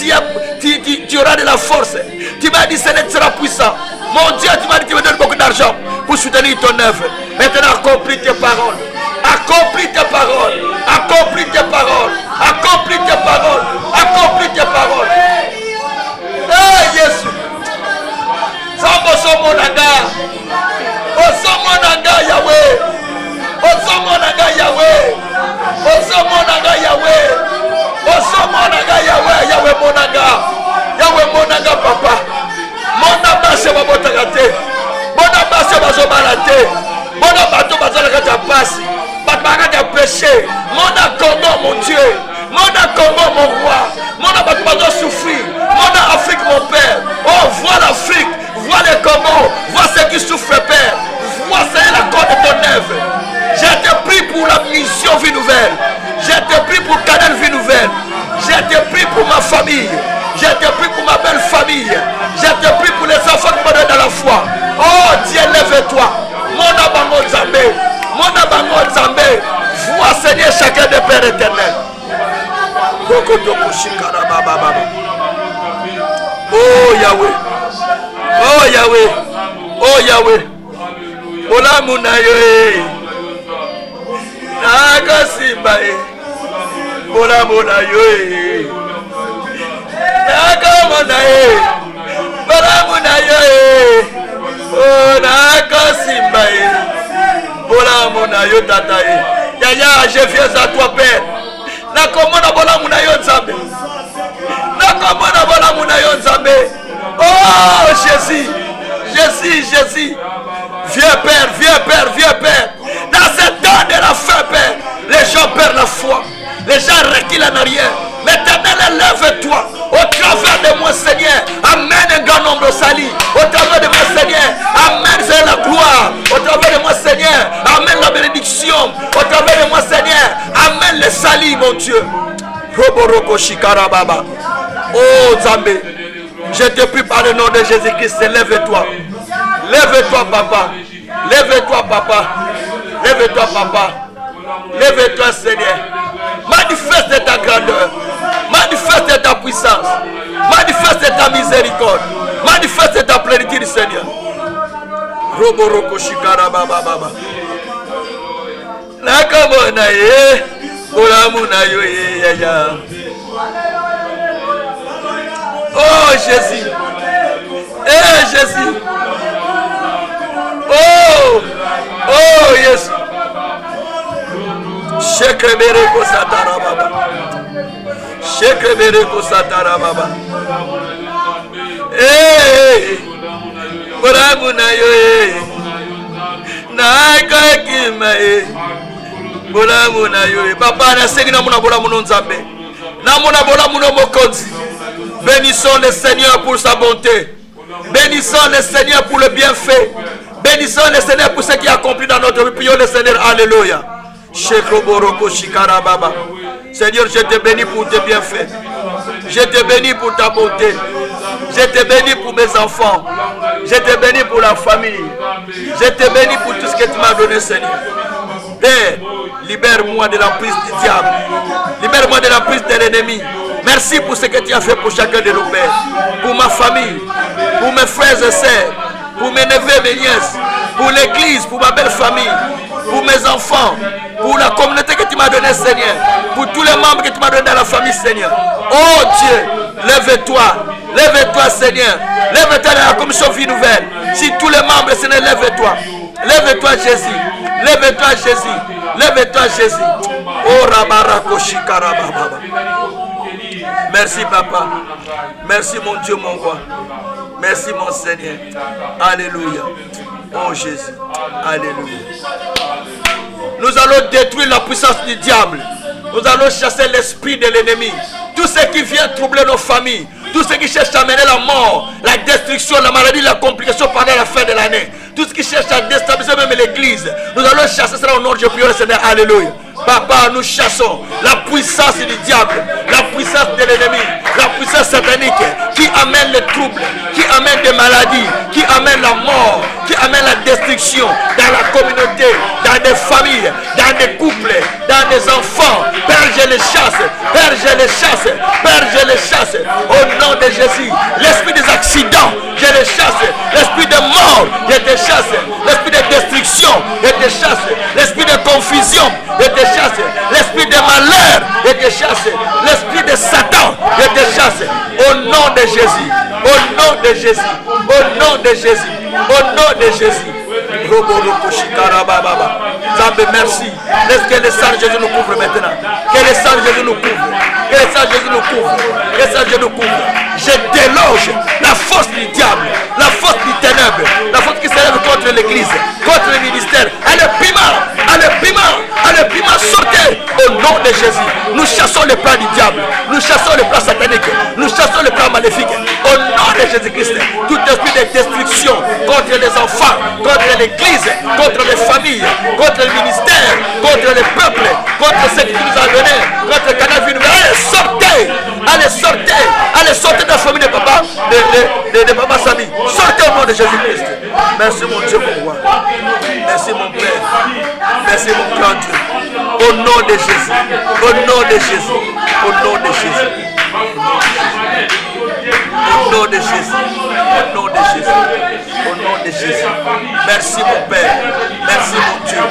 Speaker 1: tu auras de la force. Tu m'as dit, Seigneur, tu seras puissant. Mon Dieu, tu m'as dit, tu me donnes beaucoup d'argent pour soutenir ton œuvre. Maintenant, accomplis tes paroles. Accomplis tes paroles. Accomplis tes paroles. Accomplis tes paroles. Accomplis tes paroles. Hey, Jésus. Sambo somo nanga. Osomo nanga Yahweh. Osomo nanga Yahweh. Osomo nanga Yahweh. Osomo nanga Yahweh. Yahweh monanga. Yahweh monanga papa. Mona bashe babotaka te. Mona bashe bazobala te. Mona bato bazalaka ta passe. Bato bazalaka ta péché. Mona Congo mon Dieu. Mona Congo mon roi. Mona bato bazo souffrir. Mona Afrique mon père. Oh vois l'Afrique. Vois les Congo. Vois ceux qui souffrent père. Vois c'est la corde de ton œuvre. Je te prie pour la mission vie nouvelle. Je te prie pour Canal vie nouvelle. Je te prie pour ma famille. Je te prie pour ma belle famille. Je te prie pour les enfants qui me donnent dans la foi. Oh Dieu, lève-toi. Mon abango Nzambe. Mon abango Nzambe. Vois Seigneur chacun des pères éternels. Oh Yahweh. Oh Yahweh. Oh Yahweh. Ola munayo. Naga simba. Ola munayo. Naga munayo. Ola munayo. Oh naga simba. Ola munayo tata. Yaya, je viens à toi Père. Nakomona bola munayo Nzambe. Nakomona bola munayo Nzambe. Oh Jésus. Jésus, Jésus. Viens Père, viens Père, viens Père. Dans ce temps de la fin Père, les gens perdent la foi. Les gens reculent en arrière. L'Éternel, lève-toi. Au travers de moi Seigneur, amène un grand nombre de salis. Au travers de moi Seigneur, amène la gloire. Au travers de moi Seigneur, amène la bénédiction. Au travers de moi Seigneur, amène le salis mon Dieu. Roboroko Shikara Baba. Oh Nzambe, je te prie par le nom de Jésus-Christ, lève-toi. Lève-toi papa. Lève-toi papa. Lève-toi papa. Lève-toi Seigneur. Manifeste ta grandeur. Manifeste ta puissance. Manifeste ta miséricorde. Manifeste ta plénitude Seigneur. Roboroko Shikara Baba Baba. Nakamona ye. Olamuna yo ye ya. Oh Jésus. Eh Jésus. Oh. Oh Jésus. Shekebereko satara baba. Shekebereko satara baba. Eh. Olamuna yo ye. Naika kima ye. Bolamuna yo ye. Papa na segina muna bolamuna Nzambe. Na muna bolamuna mokonzi. Bénissons le Seigneur pour sa bonté. Bénissons le Seigneur pour le bienfait. Bénissons le Seigneur pour ce qui est accompli dans notre vie. Prions le Seigneur. Alléluia. Seigneur, je te bénis pour tes bienfaits. Je te bénis pour ta bonté. Je te bénis pour mes enfants. Je te bénis pour la famille. Je te bénis pour tout ce que tu m'as donné, Seigneur. Père, libère-moi de la prise du diable. Libère-moi de la prise de l'ennemi. Merci pour ce que tu as fait pour chacun de nos pères. Pour ma famille, pour mes frères et sœurs, pour mes neveux et mes nièces, pour l'église, pour ma belle famille, pour mes enfants, pour la communauté que tu m'as donnée, Seigneur, pour tous les membres que tu m'as donnés dans la famille, Seigneur. Oh Dieu, Lève-toi. Lève-toi, Seigneur. Lève-toi dans la commission vie nouvelle. Si tous les membres, Seigneur, lève-toi. Lève-toi, Jésus. Lève-toi, Jésus. Lève-toi, Jésus. Oh, Rabarakoshikara. Merci, Papa. Merci, mon Dieu, mon roi. Merci, mon Seigneur. Alléluia. Oh, Jésus. Alléluia. Nous allons détruire la puissance du diable. Nous allons chasser l'esprit de l'ennemi. Tout ce qui vient troubler nos familles. Tout ce qui cherche à amener la mort, la destruction, la maladie, la complication pendant la fin de l'année. Tout ce qui cherche à déstabiliser même l'église. Nous allons chasser cela au nom de Dieu. Prions le Seigneur. Alléluia. Papa, nous chassons la puissance du diable, la puissance de l'ennemi, la puissance satanique qui amène les troubles, qui amène des maladies, qui amène la mort, qui amène la destruction dans la communauté, dans des familles, dans des couples, dans des enfants. Père, je les chasse. Père, je les chasse. Père, je les chasse. Au nom de Jésus. L'esprit des accidents, je les chasse. L'esprit de mort, je te chasse. L'esprit de destruction, je te chasse. L'esprit de confusion, je te chasse. L'esprit de malheur, je te chasse. L'esprit de Satan, je te chasse. Au nom de Jésus. Au nom de Jésus. Au nom de Jésus. Au nom de Jésus. Merci. Laisse que le sang de Jésus nous couvre maintenant. Que le sang de Jésus nous couvre. Que le sang de Jésus nous couvre. Que le sang de Jésus nous couvre. Je déloge la force du diable, la force du ténèbre, la force qui s'élève contre l'église, contre le ministère. Allez, piment, sortez au nom de Jésus. Nous chassons les plans du diable, nous chassons les plans sataniques, nous chassons les plans maléfiques. Au nom de Jésus-Christ, tout esprit de destruction contre les enfants, contre l'église, contre les familles, contre le ministère, contre les peuples, contre ceux qui nous ont donné, contre le canal vie nouvelle. Allez, sortez! Allez, sortez! Allez, sortez de la famille de papa, de papa Samy. Sortez au nom de Jésus-Christ. Merci mon Dieu, mon roi. Merci mon Père. Merci mon grand Dieu. Au nom de Jésus. Au nom de Jésus. Au nom de Jésus. Au nom de Jésus. Au nom de Jésus. Au nom de Jésus. Merci mon Père. Merci mon Dieu.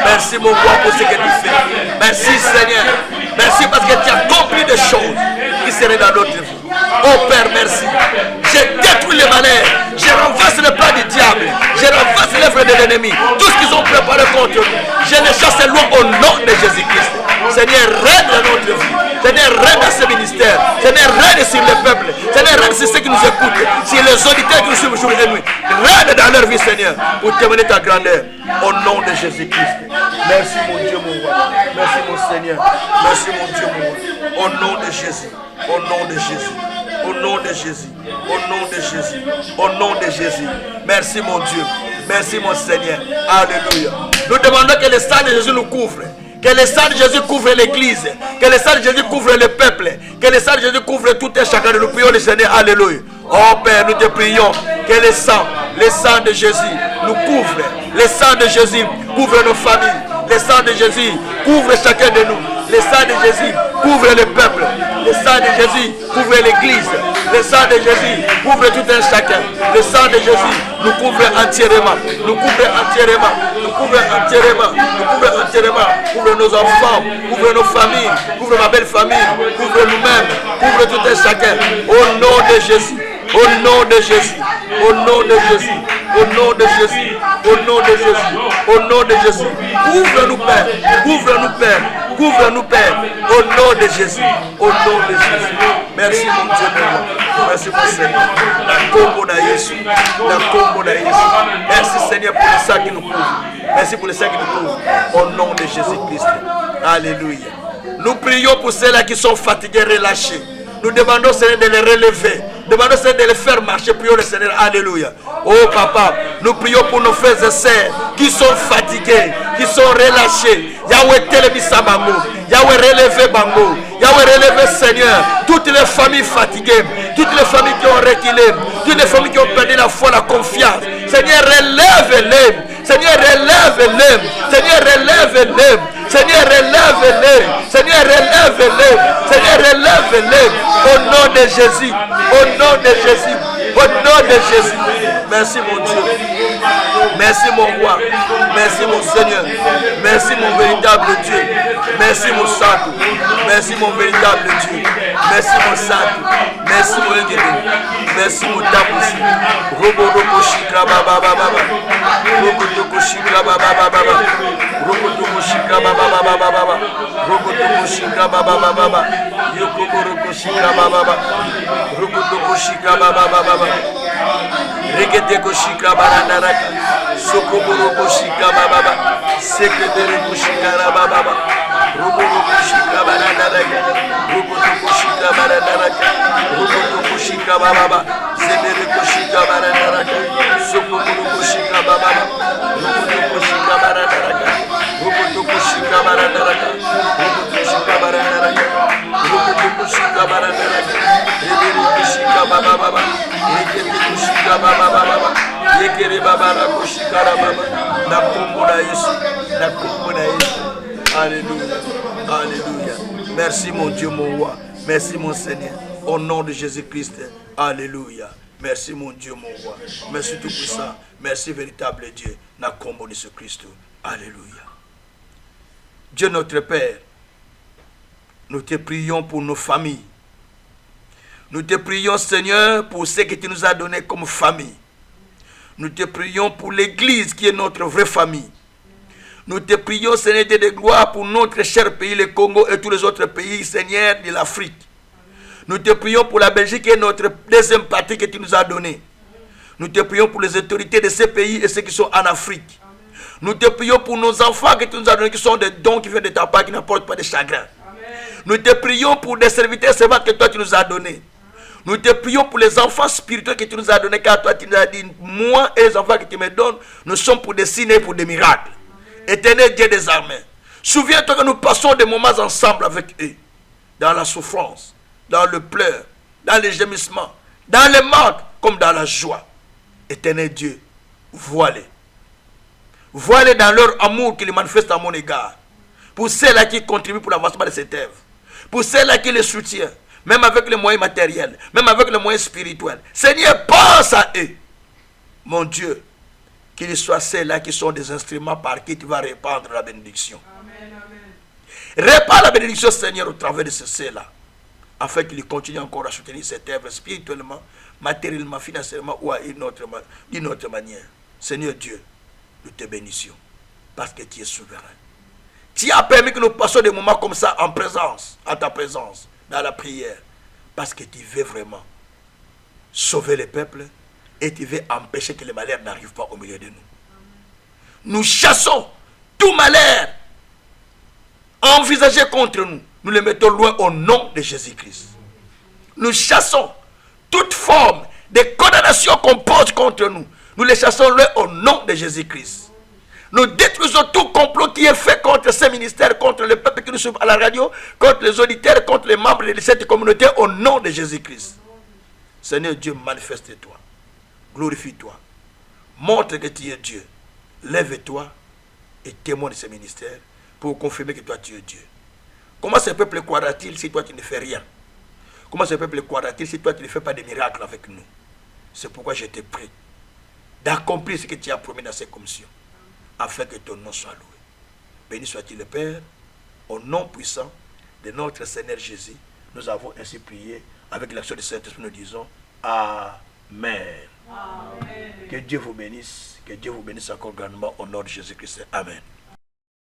Speaker 1: Merci mon roi pour ce que tu fais. Merci Seigneur. Merci parce que tu as accompli des choses qui seraient dans notre vie. Oh Père, merci. Je détruis les malheurs. Je renverse le plan du diable. Je renverse l'œuvre de l'ennemi. Tout ce qu'ils ont préparé contre nous. Je les chasse loin au nom de Jésus-Christ. Seigneur, règne dans notre vie. Seigneur, règne dans ce ministère. Seigneur, règne sur le peuple. Seigneur, règne sur ceux qui nous écoutent. Sur les auditeurs qui nous suivent jour et nuit. Règne dans leur vie, Seigneur, pour témoigner ta grandeur. Au nom de Jésus-Christ. Merci mon Dieu, mon roi. Merci mon Seigneur. Merci mon Dieu, mon roi. Au nom de Jésus. Au nom de Jésus. Au nom de Jésus. Au nom de Jésus. Au nom de Jésus. Merci mon Dieu. Merci mon Seigneur. Alléluia. Nous demandons que le sang de Jésus nous couvre. Que le sang de Jésus couvre l'église. Que le sang de Jésus couvre le peuple. Que le sang de Jésus couvre tout et chacun de nous. Prions le Seigneur. Alléluia. Oh Père, nous te prions que le sang de Jésus nous couvre. Le sang de Jésus couvre nos familles. Le sang de Jésus couvre chacun de nous. Le sang de Jésus couvre le peuple. Le sang de Jésus couvre l'église. Le sang de Jésus couvre tout un chacun. Le sang de Jésus nous couvre entièrement. Nous couvre entièrement. Nous couvre entièrement. Nous couvre entièrement. Couvre nos enfants. Couvre nos familles. Couvre ma belle famille. Couvre nous-mêmes. Couvre tout un chacun. Au nom de Jésus. Au nom de Jésus. Au nom de Jésus. Au nom de Jésus. Au nom de Jésus. Au nom de Jésus. Couvre-nous, Père. Couvre-nous, Père. Couvre-nous, Père. Au nom de Jésus. Au nom de Jésus. Merci, mon Dieu, mon roi. Merci, mon Seigneur. La combo na Jésus. La combo na Jésus. Merci, Seigneur, pour le sang qui nous couvre. Merci pour le sang qui nous couvre. Au nom de Jésus-Christ. Alléluia. Nous prions pour ceux-là qui sont fatigués, relâchés. Nous demandons, Seigneur, de les relever. Demandons, Seigneur, de les faire marcher. Prions le Seigneur. Alléluia. Oh, Papa, nous prions pour nos frères et sœurs qui sont fatigués, qui sont relâchés. Yahweh, Télémissa Bango. Yahweh, relevez Bango. Yahweh, relevez, Seigneur, toutes les familles fatiguées, toutes les familles qui ont reculé, toutes les familles qui ont perdu la foi, la confiance. Seigneur, relève-les. Seigneur, relève-les. Seigneur, relève-les. Seigneur, relève-les. Seigneur, relève-les. Seigneur, relève-les. Au nom de Jésus. Au nom de Jésus. Au nom de Jésus. Merci mon Dieu. Merci mon roi. Merci mon Seigneur. Merci mon véritable Dieu. Merci mon saint. Merci mon véritable Dieu. Merci mon saint. Merci mon guéri. Merci mon tapoussi. Robo shikra baba baba. Robo shikra baba baba. Robo shikra baba baba baba. Robo shikra baba baba. Yoko shikra baba baba. Robo shikra baba baba. Regete koshika barandaraka. Sokoboro koshika baba. Sekredere koshika baba. Robo koshika barandaraka. Robo koshika barandaraka. Robo koshika baba. Zemere koshika barandaraka. Sokoboro koshika baba. Robo koshika barandaraka. Robo koshika barandaraka. Robo koshika barandaraka. Robo koshika barandaraka. Remere koshika baba. Yekere koshika baba. Yekere baba na koshika baba. Na kombo na Yesu. Na kombo na Yesu. Alléluia. Alléluia. Merci mon Dieu, mon roi. Merci mon Seigneur. Au nom de Jésus-Christ. Alléluia. Merci mon Dieu, mon roi. Merci tout-puissant. Merci véritable Dieu. Na kombo de ce Christ. Alléluia. Dieu notre Père, nous te prions pour nos familles. Nous te prions, Seigneur, pour ce que tu nous as donné comme famille. Nous te prions pour l'Église qui est notre vraie famille. Nous te prions, Seigneur, de gloire pour notre cher pays, le Congo et tous les autres pays, Seigneur, de l'Afrique. Nous te prions pour la Belgique qui est notre deuxième patrie que tu nous as donnée. Nous te prions pour les autorités de ces pays et ceux qui sont en Afrique. Nous te prions pour nos enfants que tu nous as donnés, qui sont des dons qui viennent de ta part, qui n'apportent pas de chagrin. Nous te prions pour des serviteurs servantes que toi tu nous as donnés. Nous te prions pour les enfants spirituels que tu nous as donnés, car toi tu nous as dit, moi et les enfants que tu me donnes, nous sommes pour des signes et pour des miracles. Éternel Dieu des armées, souviens-toi que nous passons des moments ensemble avec eux, dans la souffrance, dans le pleur, dans les gémissements, dans le manque, comme dans la joie. Éternel Dieu, vois-les. Vois-les dans leur amour qu'ils manifestent à mon égard. Pour ceux-là qui contribuent pour l'avancement de cette œuvre. Pour ceux-là qui les soutiennent. Même avec les moyens matériels. Même avec les moyens spirituels. Seigneur, pense à eux. Mon Dieu. Qu'ils soient ceux-là qui sont des instruments par qui tu vas répandre la bénédiction. Amen, amen. Répand la bénédiction, Seigneur, au travers de ceux-là. Afin qu'ils continuent encore à soutenir cette œuvre spirituellement, matériellement, financièrement ou d'une autre manière. Seigneur Dieu, nous te bénissions. Parce que tu es souverain. Tu as permis que nous passions des moments comme ça en présence, en ta présence, dans la prière. Parce que tu veux vraiment sauver les peuples et tu veux empêcher que les malheurs n'arrivent pas au milieu de nous. Nous chassons tout malheur envisagé contre nous. Nous les mettons loin au nom de Jésus-Christ. Nous chassons toute forme de condamnation qu'on pose contre nous. Nous les chassons loin au nom de Jésus-Christ. Nous détruisons tout complot qui est fait contre ces ministères, contre le peuple qui nous suit à la radio, contre les auditeurs, contre les membres de cette communauté, au nom de Jésus-Christ. Seigneur Dieu, manifeste-toi. Glorifie-toi. Montre que tu es Dieu. Lève-toi et témoigne de ces ministères pour confirmer que toi tu es Dieu. Comment ce peuple croira-t-il si toi tu ne fais rien? Comment ce peuple croira-t-il si toi tu ne fais pas de miracles avec nous? C'est pourquoi je te prie d'accomplir ce que tu as promis dans ces commissions, afin que ton nom soit loué. Béni soit-il le Père, au nom puissant de notre Seigneur Jésus. Nous avons ainsi prié avec l'action du Saint-Esprit. Nous disons Amen. Amen. Que Dieu vous bénisse. Que Dieu vous bénisse encore grandement au nom de Jésus-Christ. Amen.